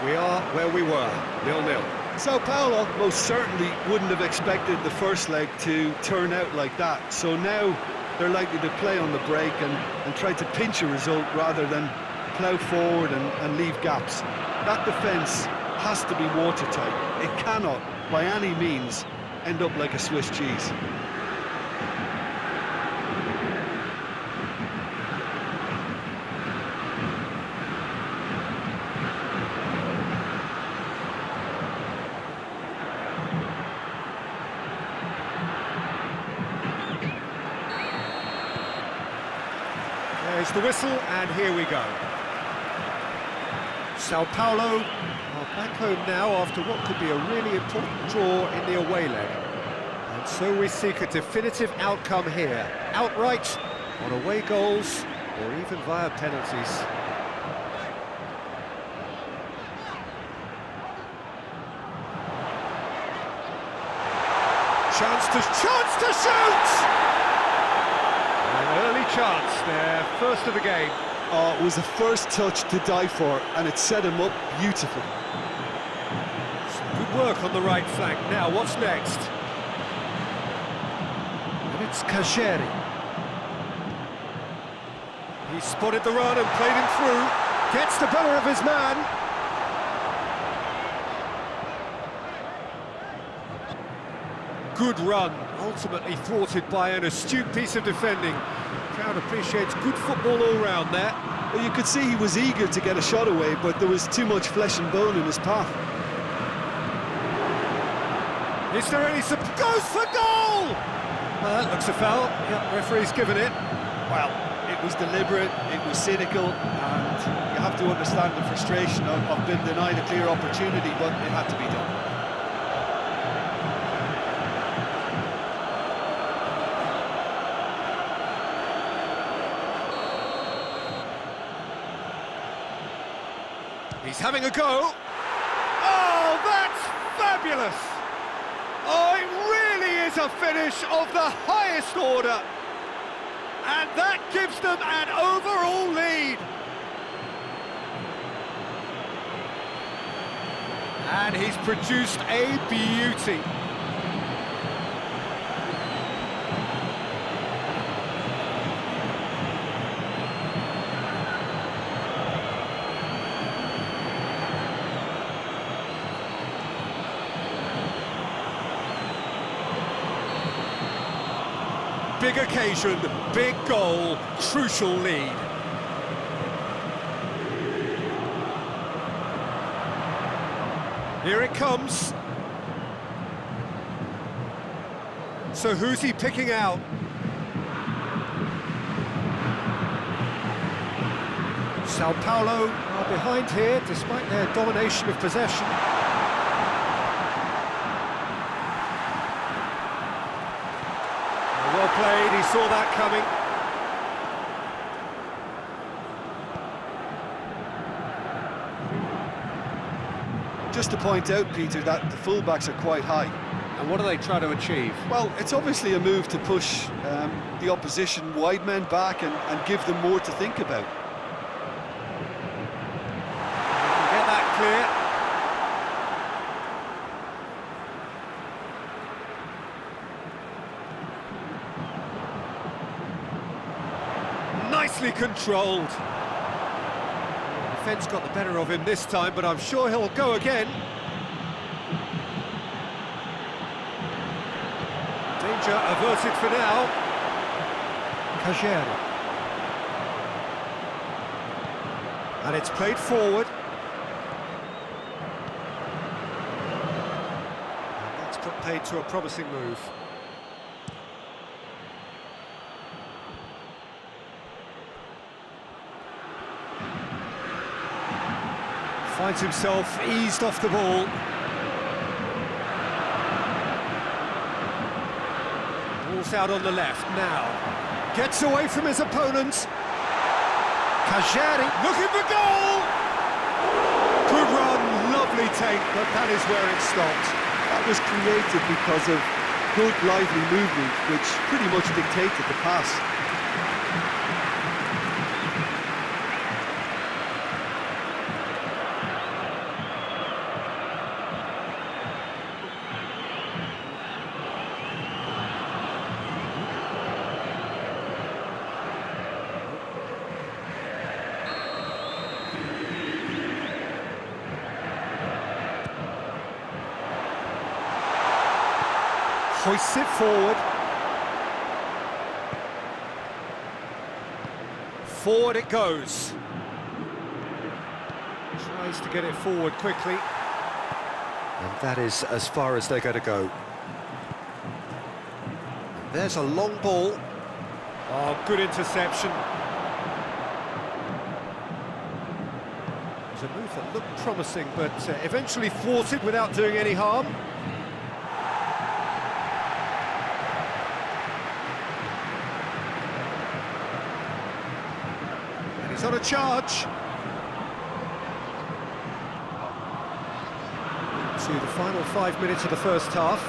We are where we were, 0-0. Sao Paulo most certainly wouldn't have expected the first leg to turn out like that. So now they're likely to play on the break and try to pinch a result rather than plough forward and leave gaps. That defence has to be watertight. It cannot, by any means, end up like a Swiss cheese. There's the whistle, and here we go. Sao Paulo are back home now after what could be a really important draw in the away leg. And so we seek a definitive outcome here. Outright, on away goals, or even via penalties. Chance to shoot! An early chance there, first of the game. Oh, it was the first touch to die for, and it set him up beautifully. Some good work on the right flank. Now, what's next? And it's Cruzeiro. He spotted the run and played him through. Gets the better of his man. Good run, ultimately thwarted by an astute piece of defending. The crowd appreciates good football all round there. Well, you could see he was eager to get a shot away, but there was too much flesh and bone in his path. Is there any... Goes for goal! Well, that looks a foul. Yep, referee's given it. Well, it was deliberate, it was cynical, and you have to understand the frustration of being denied a clear opportunity, but it had to be done. He's having a go. Oh, that's fabulous! Oh, it really is a finish of the highest order. And that gives them an overall lead. And he's produced a beauty. Big occasion, big goal, crucial lead. Here it comes. So who's he picking out? Sao Paulo are behind here, despite their domination of possession. Well played, he saw that coming. Just to point out, Peter, that the fullbacks are quite high. And what do they try to achieve? Well, it's obviously a move to push the opposition wide men back and give them more to think about. They can get that clear. Nicely controlled. Defence got the better of him this time, but I'm sure he'll go again. Danger averted for now. Cruzeiro. And it's played forward. And that's put paid to a promising move. Finds himself eased off the ball. Ball's out on the left now. Gets away from his opponents. Cruzeiro looking for goal! Good run, lovely take, but that is where it stopped. That was created because of good, lively movement, which pretty much dictated the pass. Hoists it forward. Forward it goes. Tries to get it forward quickly. And that is as far as they're going to go. There's a long ball. Oh, good interception. It was a move that looked promising, but eventually thwarted without doing any harm. He's on a charge. To the final 5 minutes of the first half.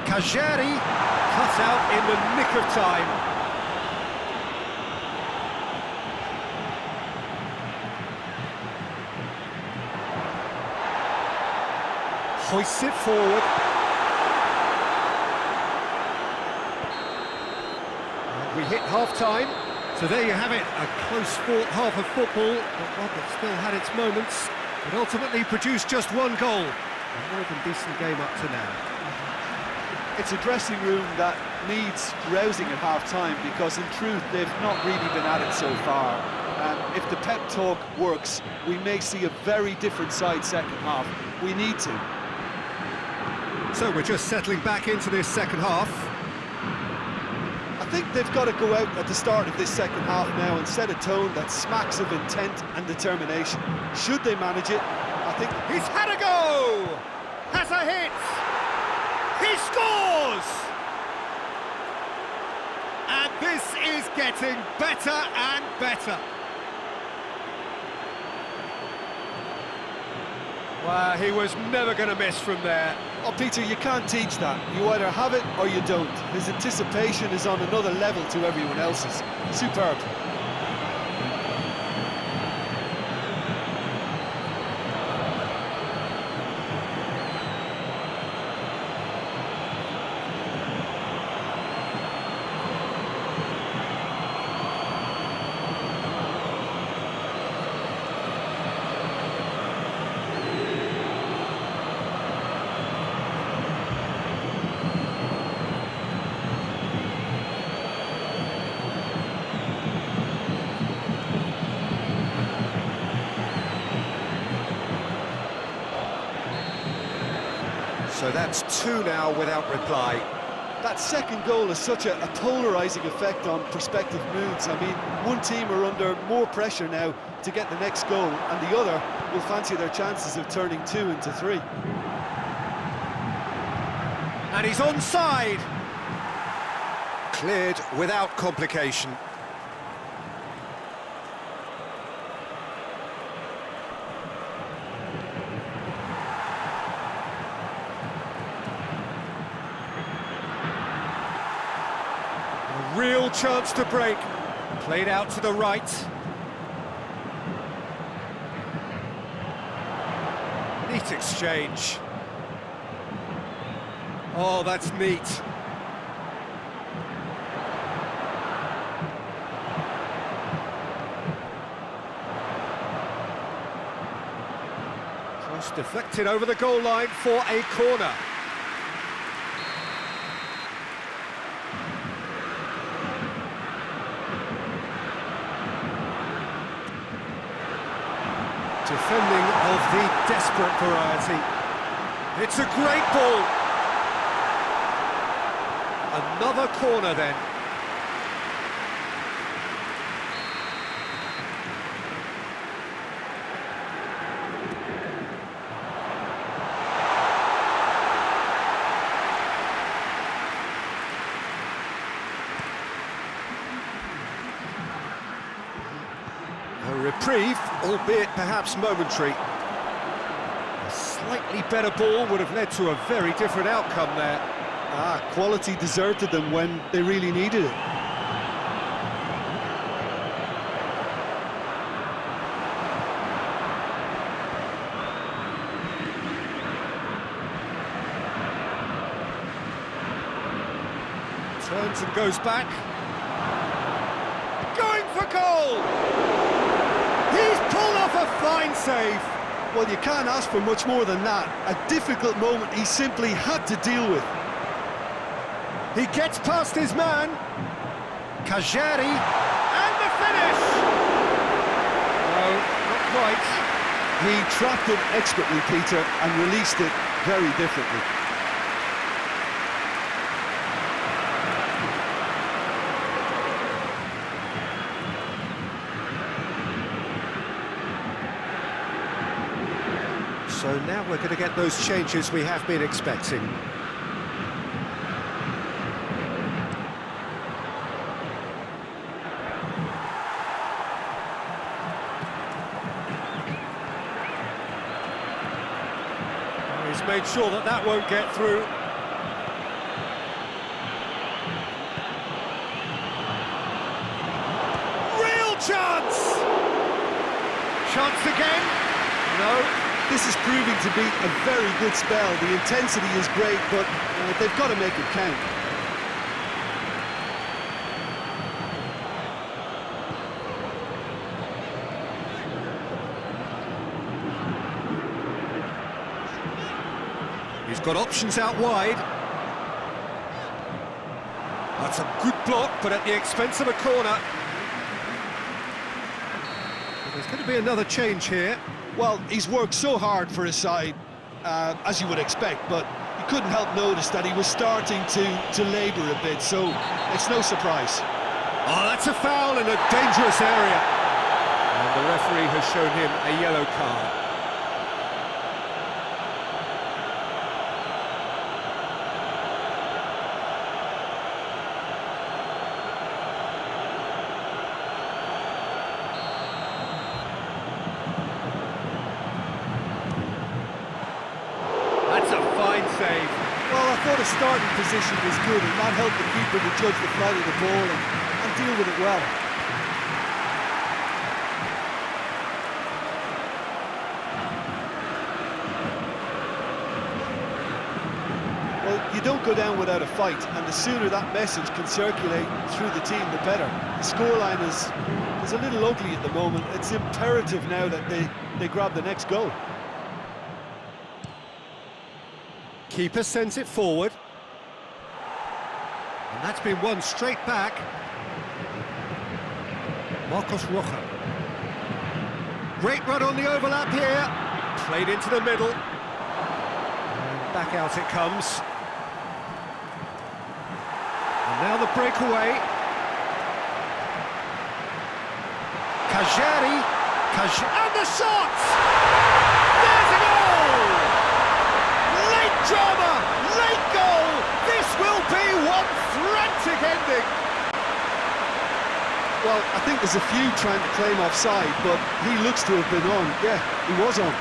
Cruzeiro cut out in the nick of time. Hoists it forward. We hit half-time, so there you have it, a close-fought half of football, but one that still had its moments, but ultimately produced just one goal. A more than decent game up to now. It's a dressing room that needs rousing at half-time, because in truth they've not really been at it so far. And if the pep talk works, we may see a very different side second half. We need to. So we're just settling back into this second half. I think they've got to go out at the start of this second half now and set a tone that smacks of intent and determination. Should they manage it, I think... He's had a go! Has a hit! He scores! And this is getting better and better. Well, he was never going to miss from there. Oh, Peter, you can't teach that. You either have it or you don't. His anticipation is on another level to everyone else's. Superb. So that's two now without reply. That second goal has such a polarising effect on prospective moods. I mean, one team are under more pressure now to get the next goal, and the other will fancy their chances of turning 2 into 3. And he's onside. Cleared without complication. Real chance to break. Played out to the right. Neat exchange. Oh, that's neat. Deflected over the goal line for a corner. Defending of the desperate variety. It's a great ball. Another corner then. A reprieve, albeit perhaps momentary. A slightly better ball would have led to a very different outcome there. Quality deserted them when they really needed it. Turns and goes back. Going for goal! He's pulled off a fine save. Well, you can't ask for much more than that. A difficult moment he simply had to deal with. He gets past his man. Kajari, and the finish! No, not quite. He trapped it expertly, Peter, and released it very differently. So now we're going to get those changes we have been expecting. He's made sure that that won't get through. Real chance! Chance again? No. This is proving to be a very good spell. The intensity is great, but they've got to make it count. He's got options out wide. That's a good block, but at the expense of a corner. Well, there's going to be another change here. Well, he's worked so hard for his side, as you would expect, but you couldn't help notice that he was starting to labour a bit, so it's no surprise. Oh, that's a foul in a dangerous area. And the referee has shown him a yellow card. Save. Well, I thought his starting position was good, and that helped the keeper to judge the flight of the ball and deal with it well. Well, you don't go down without a fight, and the sooner that message can circulate through the team, the better. The scoreline is a little ugly at the moment. It's imperative now that they grab the next goal. Keeper sends it forward. And that's been won straight back. Marcos Rojo. Great run on the overlap here. Played into the middle. And back out it comes. And now the breakaway. Kajari. And the shot! There's a goal! Drama, late goal, this will be one frantic ending. Well, I think there's a few trying to claim offside, but he looks to have been on. Yeah, he was on.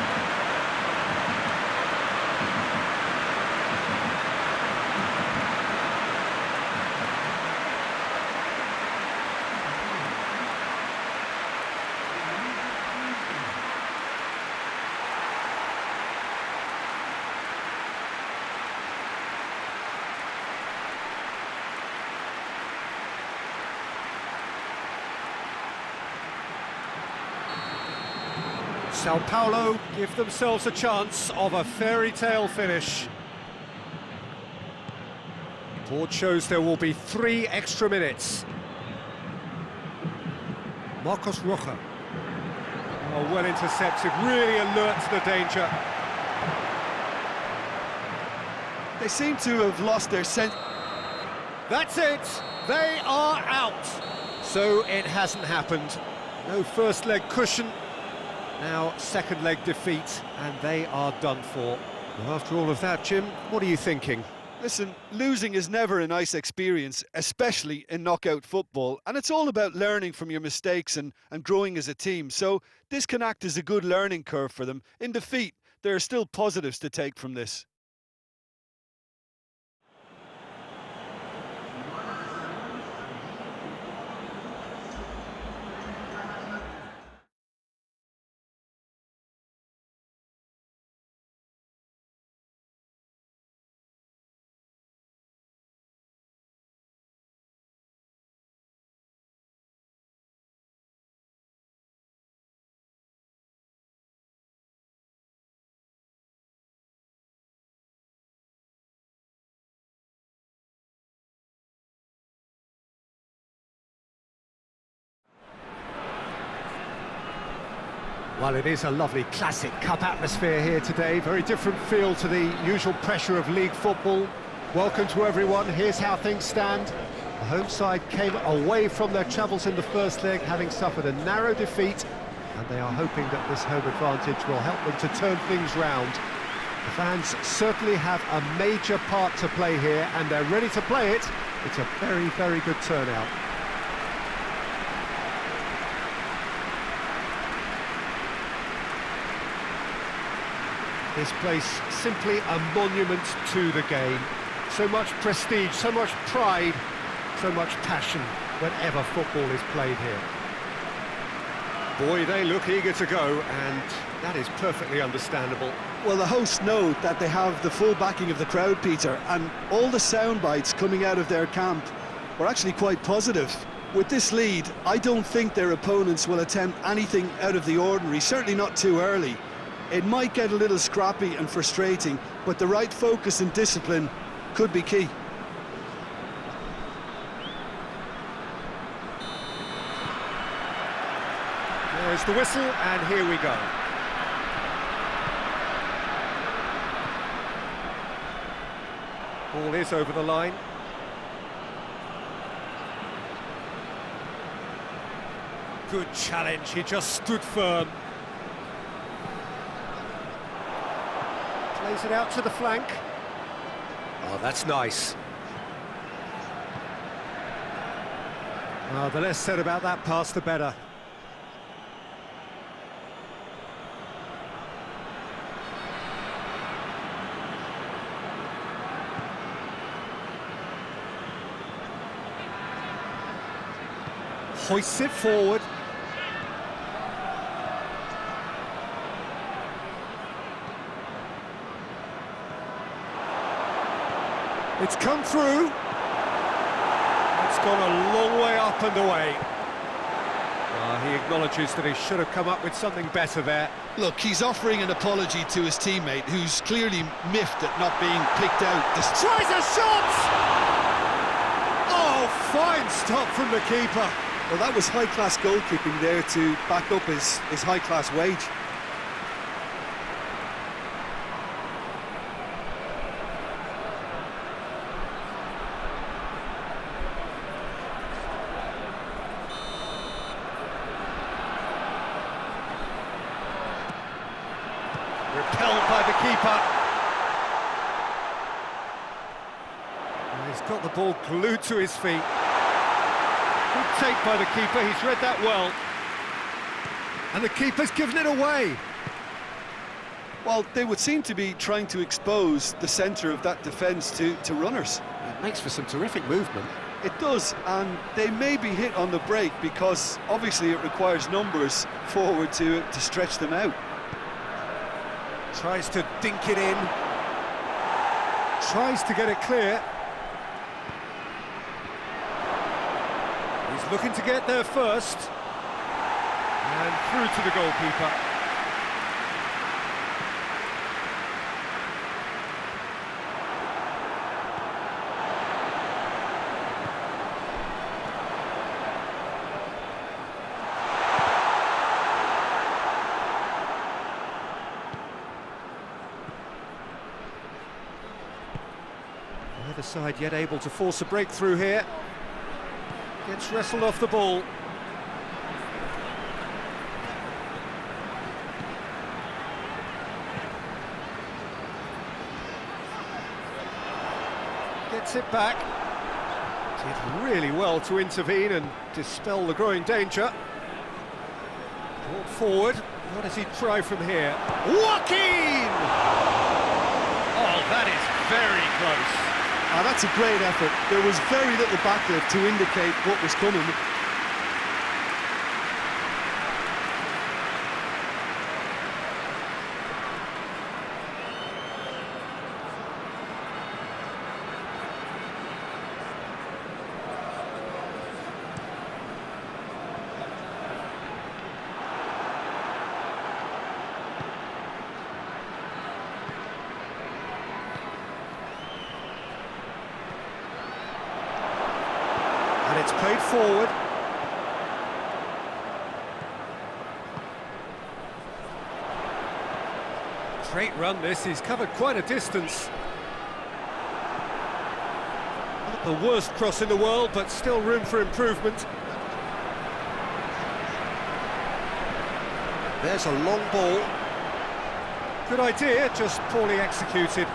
Sao Paulo give themselves a chance of a fairy tale finish. Board shows there will be 3 extra minutes. Marcos Rocha. Oh, well intercepted, really alert to the danger. They seem to have lost their sense. That's it, they are out. So it hasn't happened. No first leg cushion, now second leg defeat, and they are done for. Well, after all of that, Jim, what are you thinking? Listen, losing is never a nice experience, especially in knockout football, and it's all about learning from your mistakes and growing as a team. So this can act as a good learning curve for them. In defeat, there are still positives to take from this. Well, it is a lovely classic cup atmosphere here today. Very different feel to the usual pressure of league football. Welcome to everyone. Here's how things stand. The home side came away from their travels in the first leg, having suffered a narrow defeat, and they are hoping that this home advantage will help them to turn things round. The fans certainly have a major part to play here, and they're ready to play it. It's a very, very good turnout. This place simply a monument to the game. So much prestige, so much pride, so much passion whenever football is played here. Boy, they look eager to go, and that is perfectly understandable. Well, the hosts know that they have the full backing of the crowd, Peter, and all the sound bites coming out of their camp were actually quite positive. With this lead, I don't think their opponents will attempt anything out of the ordinary, certainly not too early. It might get a little scrappy and frustrating, but the right focus and discipline could be key. There's the whistle, and here we go. Ball is over the line. Good challenge, he just stood firm. Plays it out to the flank. Oh, that's nice. Well, the less said about that pass, the better. Hoists it forward. It's come through. It's gone a long way up and away. He acknowledges that he should have come up with something better there. Look, he's offering an apology to his teammate, who's clearly miffed at not being picked out. Tries a shot! Oh, fine stop from the keeper. Well, that was high-class goalkeeping there to back up his high-class wage. Repelled by the keeper. And he's got the ball glued to his feet. Good take by the keeper, he's read that well. And the keeper's given it away. Well, they would seem to be trying to expose the centre of that defence to runners. It makes for some terrific movement. It does, and they may be hit on the break because obviously it requires numbers forward to stretch them out. Tries to dink it in. Tries to get it clear. He's looking to get there first. And through to the goalkeeper. Neither side yet able to force a breakthrough here. Gets wrestled off the ball. Gets it back. Did really well to intervene and dispel the growing danger. Brought forward. What does he try from here? Joaquin! Oh, that is very close. That's a great effort. There was very little backlift to indicate what was coming. And it's played forward. Great run this, he's covered quite a distance. Not the worst cross in the world, but still room for improvement. There's a long ball. Good idea, just poorly executed.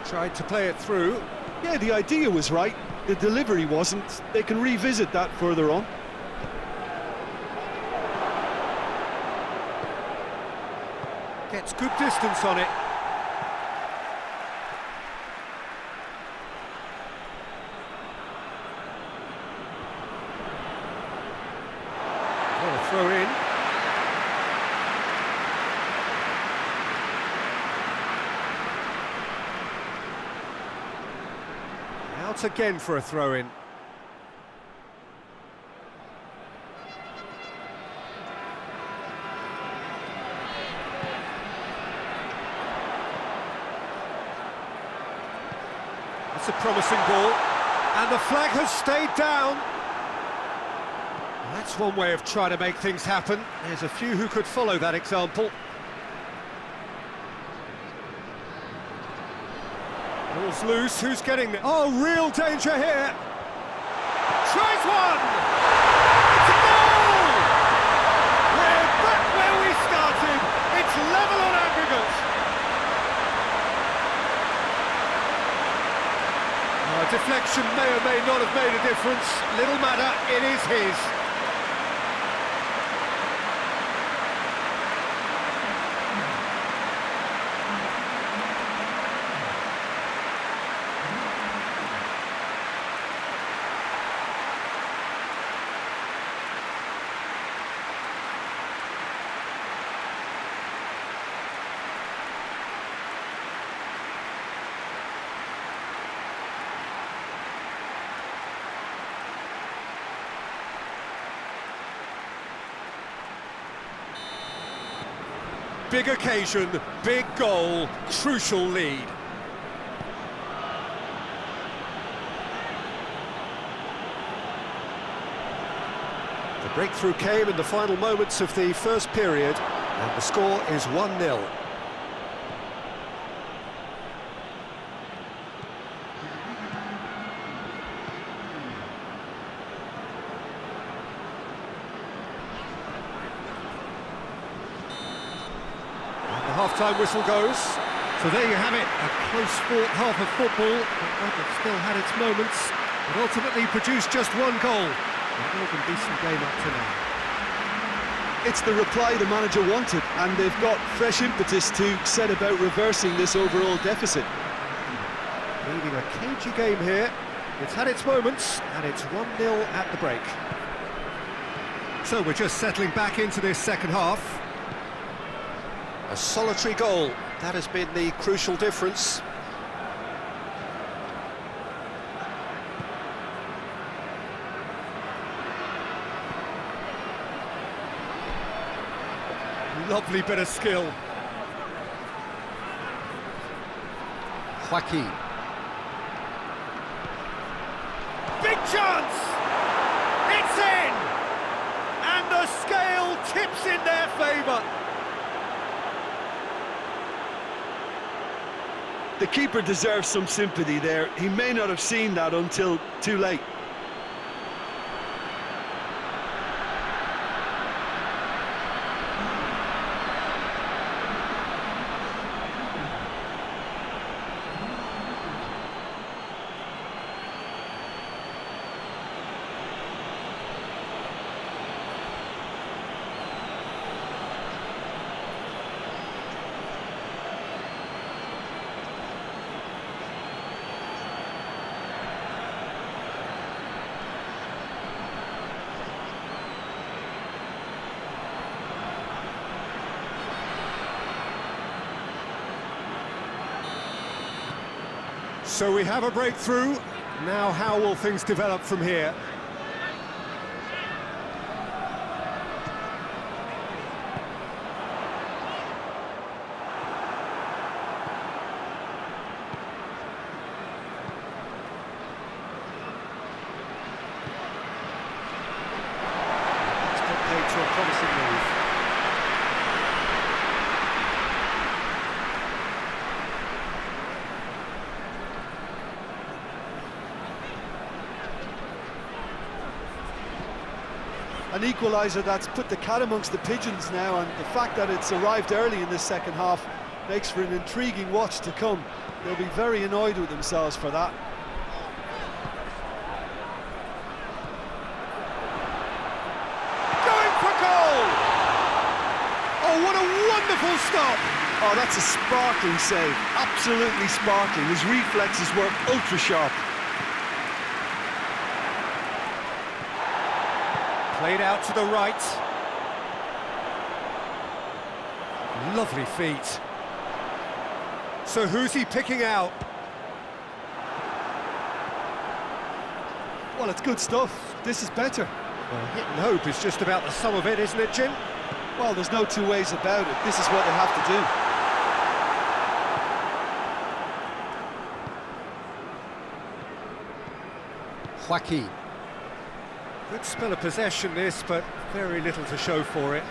Tried to play it through. Yeah, the idea was right. The delivery wasn't. They can revisit that further on. Gets good distance on it. Oh, throw in. Out again for a throw-in. It's a promising ball, and the flag has stayed down. That's one way of trying to make things happen. There's a few who could follow that example. Ball's loose, who's getting there? Oh, real danger here! Tries one! It's a goal! We're back where we started! It's level on aggregate! Deflection may or may not have made a difference. Little matter, it is his. Big occasion, big goal, crucial lead. The breakthrough came in the final moments of the first period, and the score is 1-0. Half-time whistle goes. So there you have it, a close-fought half of football, but one that still had its moments, but ultimately produced just one goal. A more than decent game up to now. It's the reply the manager wanted, and they've got fresh impetus to set about reversing this overall deficit. Leading a cagey game here. It's had its moments, and it's 1-0 at the break. So we're just settling back into this second half. A solitary goal, that has been the crucial difference. Lovely bit of skill. Joaquin. Big chance! It's in! And the scale tips in their favour. The keeper deserves some sympathy there. He may not have seen that until too late. So we have a breakthrough. Now how will things develop from here? It's got paid to a promising move. An equaliser that's put the cat amongst the pigeons now, and the fact that it's arrived early in this second half makes for an intriguing watch to come. They'll be very annoyed with themselves for that. Going for goal! Oh, what a wonderful stop! Oh, that's a sparkling save, absolutely sparkling. His reflexes were ultra sharp. Played out to the right. Lovely feet. So who's he picking out? Well, it's good stuff. This is better. Well, hit and hope is just about the sum of it, isn't it, Jim? Well, there's no two ways about it. This is what they have to do. Joaquin. Good spell of possession this, but very little to show for it.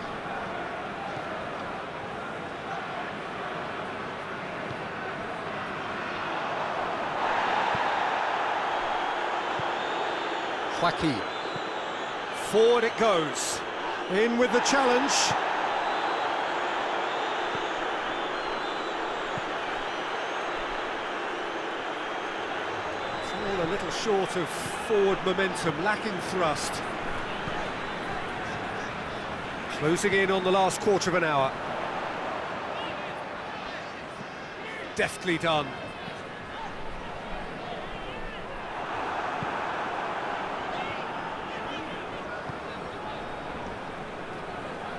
Joaquin. Forward it goes. In with the challenge. A little short of forward momentum, lacking thrust. Closing in on the last quarter of an hour. Deftly done.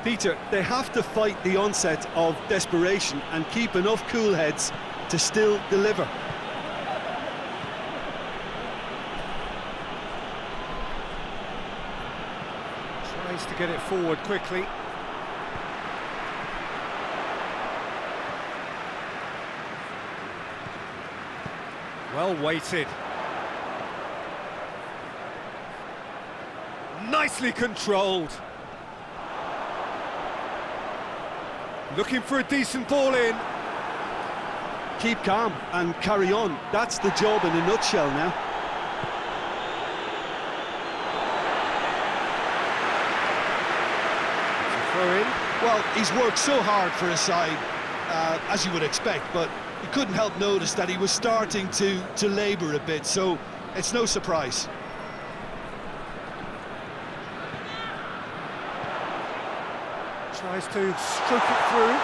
Peter, they have to fight the onset of desperation and keep enough cool heads to still deliver. To get it forward quickly. Well weighted. Nicely controlled. Looking for a decent ball in. Keep calm and carry on. That's the job in a nutshell now. In. Well, he's worked so hard for his side, as you would expect, but you couldn't help notice that he was starting to labour a bit, so it's no surprise. Tries to stroke it through.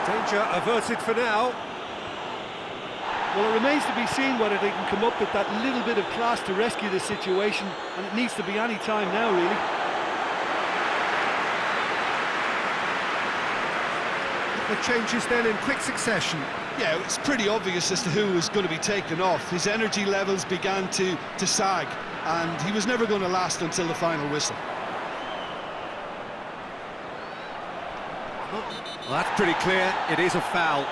Danger averted for now. Well, it remains to be seen whether they can come up with that little bit of class to rescue the situation, and it needs to be any time now, really. The changes then in quick succession. Yeah, it's pretty obvious as to who was going to be taken off. His energy levels began to sag, and he was never going to last until the final whistle. Well, that's pretty clear. It is a foul.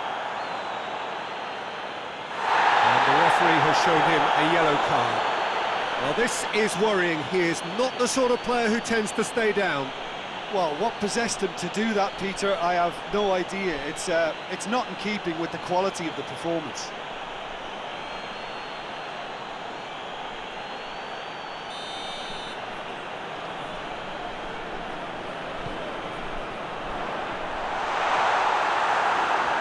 And the referee has shown him a yellow card. Well, this is worrying. He is not the sort of player who tends to stay down. Well, what possessed him to do that, Peter, I have no idea. It's not in keeping with the quality of the performance.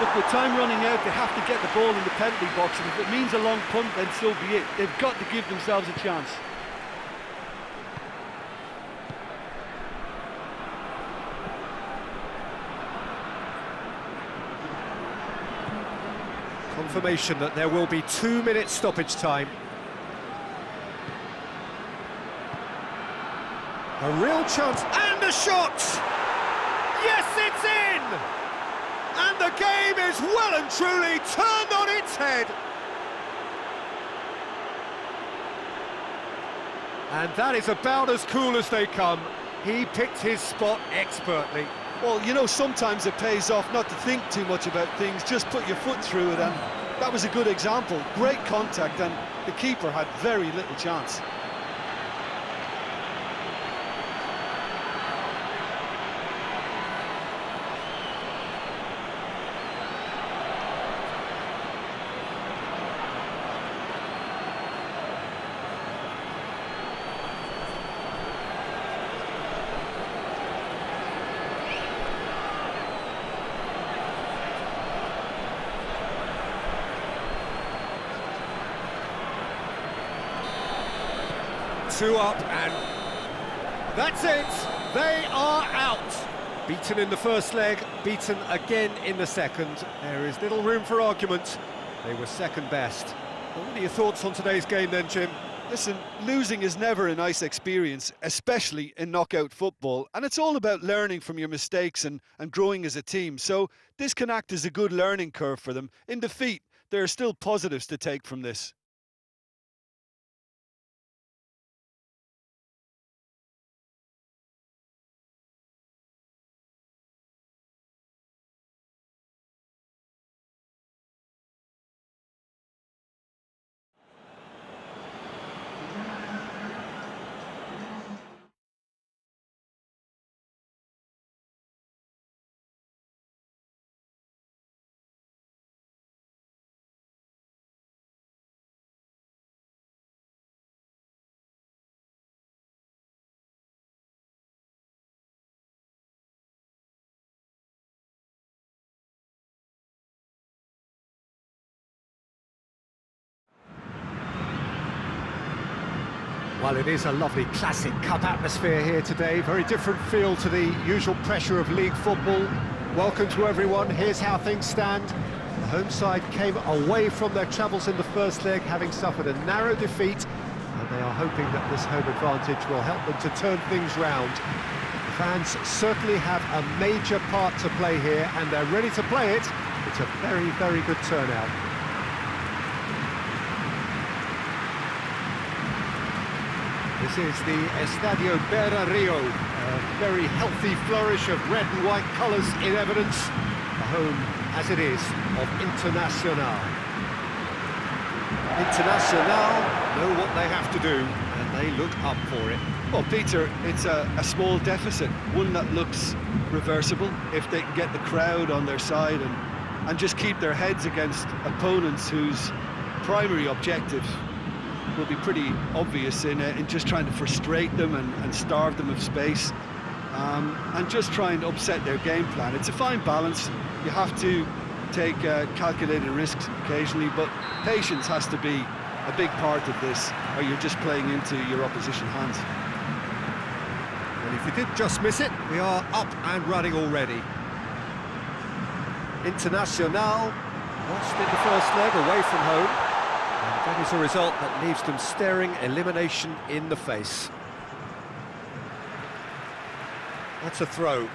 Look, with time running out, they have to get the ball in the penalty box, and if it means a long punt, then so be it. They've got to give themselves a chance. Confirmation that there will be 2 minutes stoppage time. A real chance, and a shot! Yes, it's in! And the game is well and truly turned on its head. And that is about as cool as they come. He picked his spot expertly. Well, you know, sometimes it pays off not to think too much about things, just put your foot through it, and that was a good example. Great contact, and the keeper had very little chance. Two up, and that's it. They are out. Beaten in the first leg, beaten again in the second. There is little room for argument. They were second best. What are your thoughts on today's game then, Jim? Listen, losing is never a nice experience, especially in knockout football, and it's all about learning from your mistakes and growing as a team. So this can act as a good learning curve for them. In defeat, there are still positives to take from this. Well, it is a lovely classic cup atmosphere here today. Very different feel to the usual pressure of league football. Welcome to everyone. Here's how things stand. The home side came away from their troubles in the first leg, having suffered a narrow defeat, and they are hoping that this home advantage will help them to turn things round. The fans certainly have a major part to play here, and they're ready to play it. It's a very, very good turnout. This is the Estadio Beira Rio, a very healthy flourish of red and white colours in evidence. The home, as it is, of Internacional. Internacional know what they have to do, and they look up for it. Well, Peter, it's a small deficit, one that looks reversible if they can get the crowd on their side and just keep their heads against opponents whose primary objective will be pretty obvious in just trying to frustrate them and starve them of space, and just try and upset their game plan. It's a fine balance. You have to take calculated risks occasionally, but patience has to be a big part of this, or you're just playing into your opposition hands. And if you did just miss it, we are up and running already. Internacional lost in the first leg away from home. And that is a result that leaves them staring elimination in the face. That's a throw.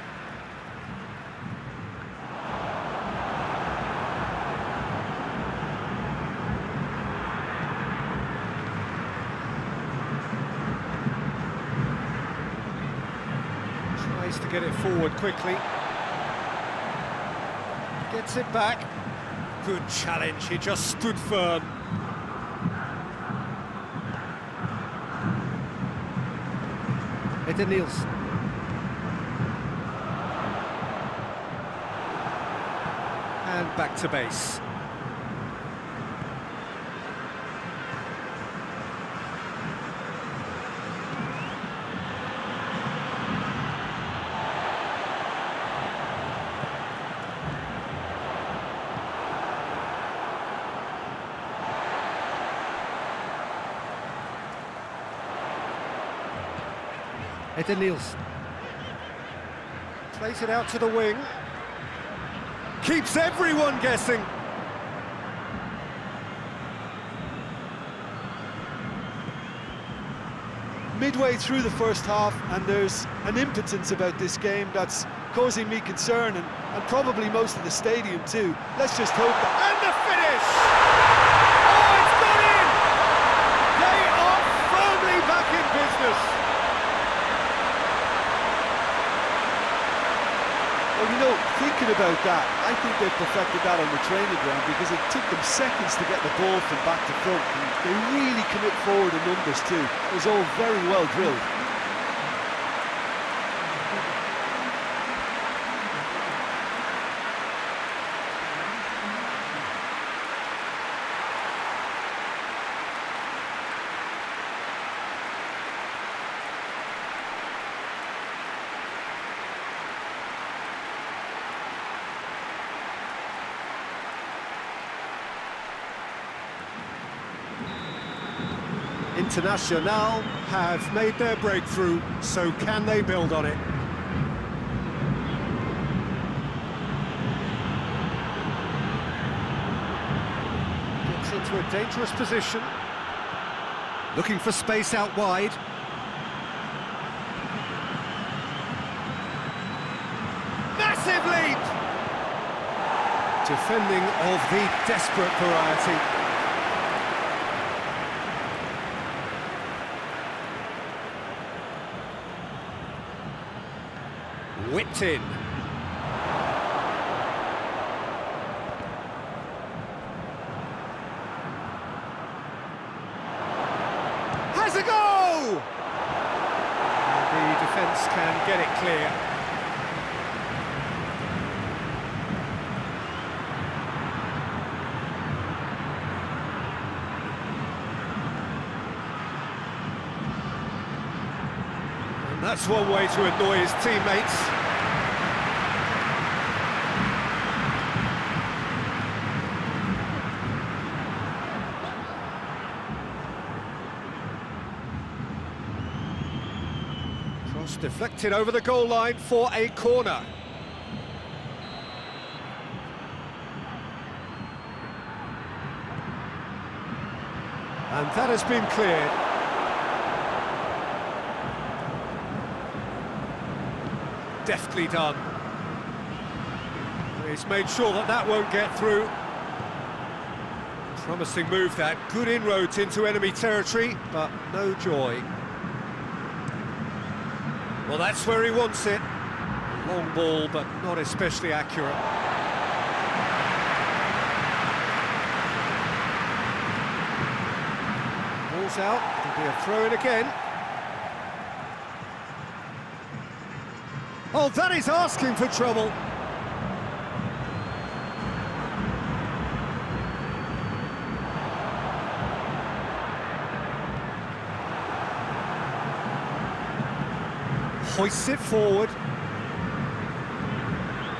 Tries to get it forward quickly. Gets it back. Good challenge, he just stood firm. Nielsen. back to base. Nielsen plays it out to the wing, keeps everyone guessing. Midway through the first half, and there's an impotence about this game that's causing me concern, and probably most of the stadium too. Let's just hope that... And the finish! Oh, it's gone in! They are firmly back in business. Well, you know, thinking about that, I think they've perfected that on the training ground, because it took them seconds to get the ball from back to front, and they really commit forward in numbers too. It was all very well drilled. Internacional have made their breakthrough, so can they build on it? Gets into a dangerous position, looking for space out wide. Massive lead! Defending of the desperate variety. Whipped in. Has a go! And the defence can get it clear. And that's one way to annoy his teammates. Deflected over the goal line for a corner. And that has been cleared. Deftly done. He's made sure that that won't get through. Promising move that. Good inroads into enemy territory, but no joy. Well, that's where he wants it. Long ball, but not especially accurate. Ball's out, it'll be a throw-in again. Oh, that is asking for trouble. Hoists it forward,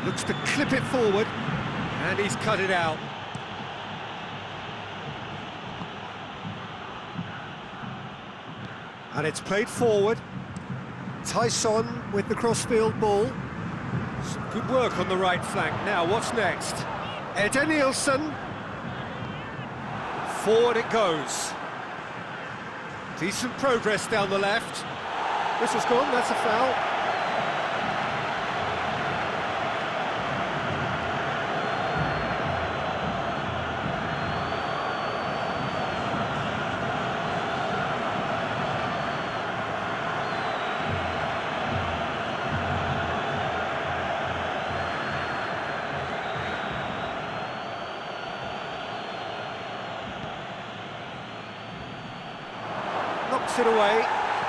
looks to clip it forward, and he's cut it out. And it's played forward. Tyson with the crossfield ball. Some good work on the right flank. Now, what's next? Nielsen. Forward it goes. Decent progress down the left. This has gone, that's a foul. Knocks it away,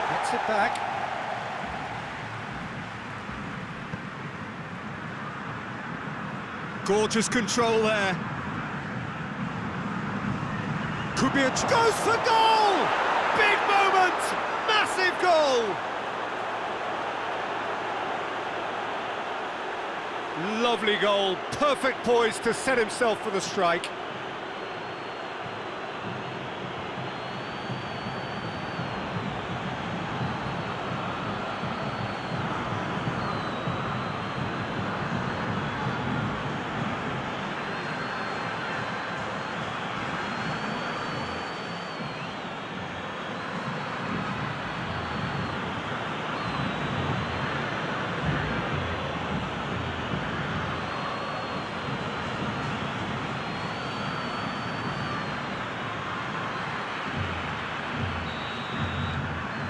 gets it back. Gorgeous control there. Could be a... Goes for goal! Big moment! Massive goal! Lovely goal. Perfect poise to set himself for the strike.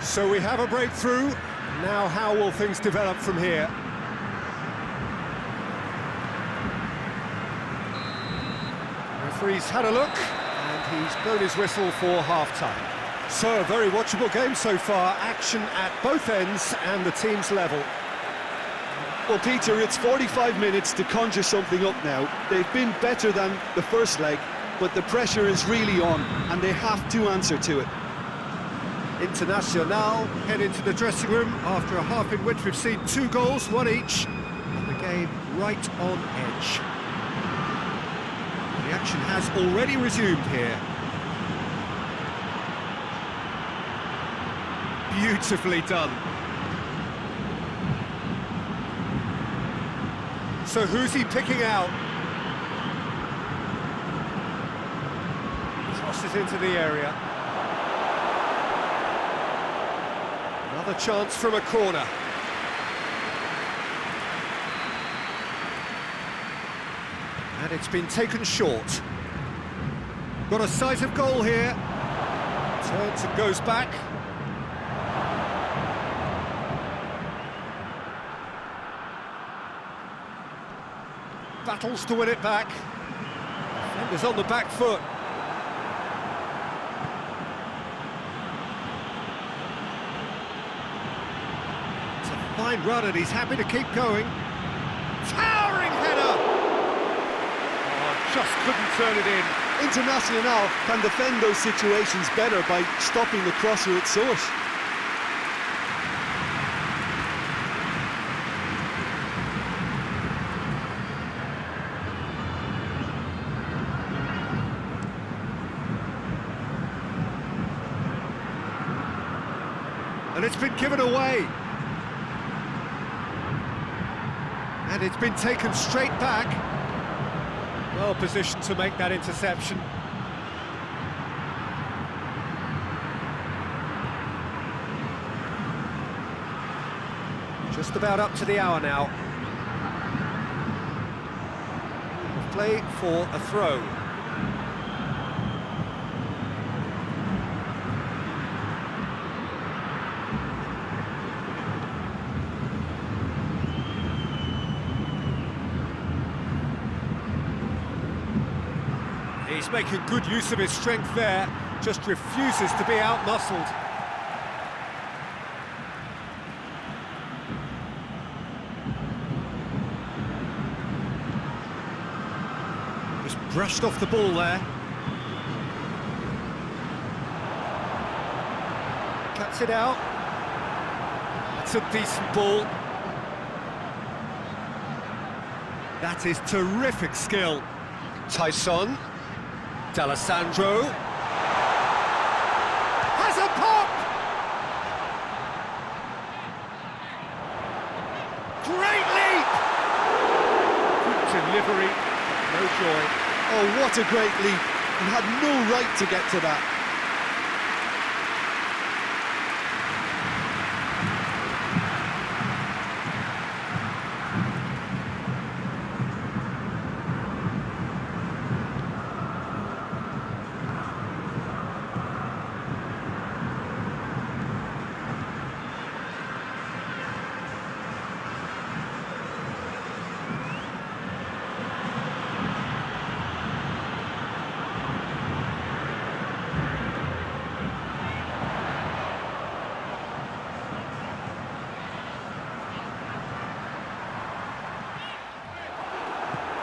So we have a breakthrough. Now how will things develop from here? Referee's had a look, and he's blown his whistle for half-time. So a very watchable game so far, action at both ends and the team's level. Well, Peter, it's 45 minutes to conjure something up now. They've been better than the first leg, but the pressure is really on, and they have to answer to it. Internacional head into the dressing room after a half in which we've seen 2 goals, 1 each, and the game right on edge. The action has already resumed here. Beautifully done. So who's he picking out? Crosses into the area. Another chance from a corner. And it's been taken short. Got a sight of goal here. Turns and goes back. Battles to win it back. Defender's on the back foot. Fine run, and he's happy to keep going. Towering header! Oh, just couldn't turn it in. Internacional can defend those situations better by stopping the crosser at source. And it's been given away. And it's been taken straight back. Well positioned to make that interception. Just about up to the hour now. Play for a throw. He's making good use of his strength there, just refuses to be out-muscled. Just brushed off the ball there. Cuts it out. That's a decent ball. That is terrific skill. Tyson. D'Alessandro has a pop! Great leap! Good delivery, no joy. Oh, what a great leap. He had no right to get to that.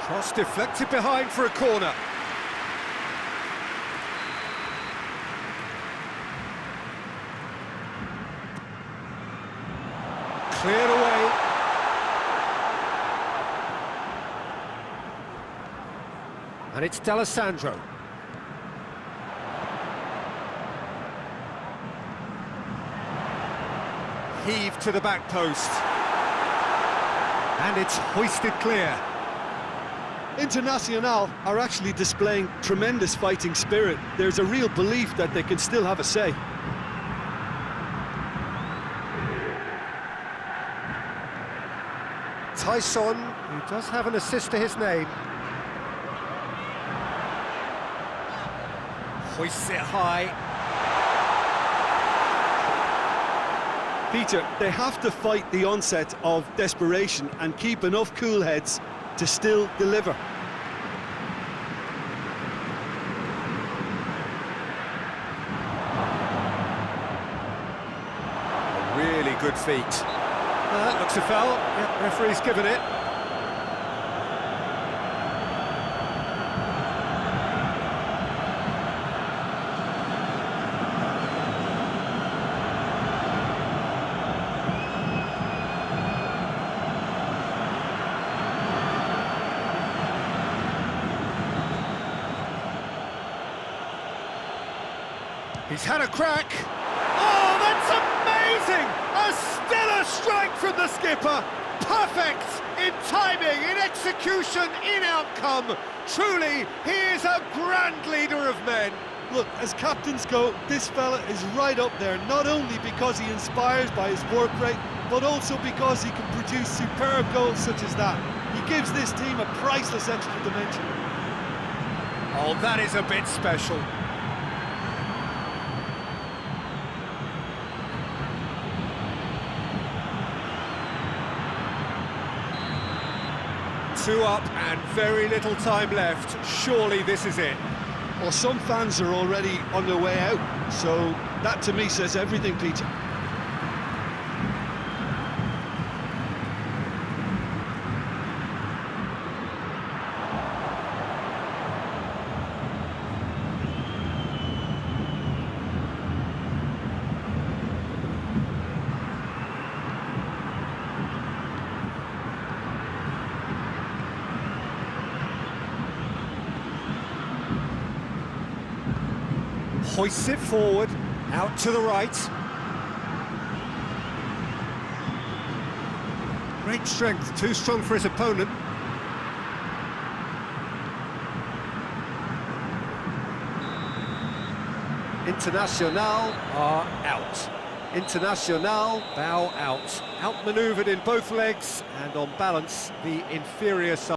Cross deflected behind for a corner. Cleared away. And it's D'Alessandro. Heaved to the back post. And it's hoisted clear. Internacional are actually displaying tremendous fighting spirit. There's a real belief that they can still have a say. Tyson, who does have an assist to his name. Hoists it high. Peter, they have to fight the onset of desperation and keep enough cool heads to still deliver. A really good feat. That looks a foul. Yep, referee's given it. He's had a crack. Oh, that's amazing! A stellar strike from the skipper. Perfect in timing, in execution, in outcome. Truly, he is a grand leader of men. Look, as captains go, this fella is right up there, not only because he inspires by his work rate, but also because he can produce superb goals such as that. He gives this team a priceless extra dimension. Oh, that is a bit special. Two up and very little time left. Surely this is it. Well, some fans are already on their way out, so that to me says everything, Peter. Hoists it forward, out to the right. Great strength, too strong for his opponent. Internacional are out. Internacional bow out. Outmanoeuvred in both legs and on balance, the inferior side.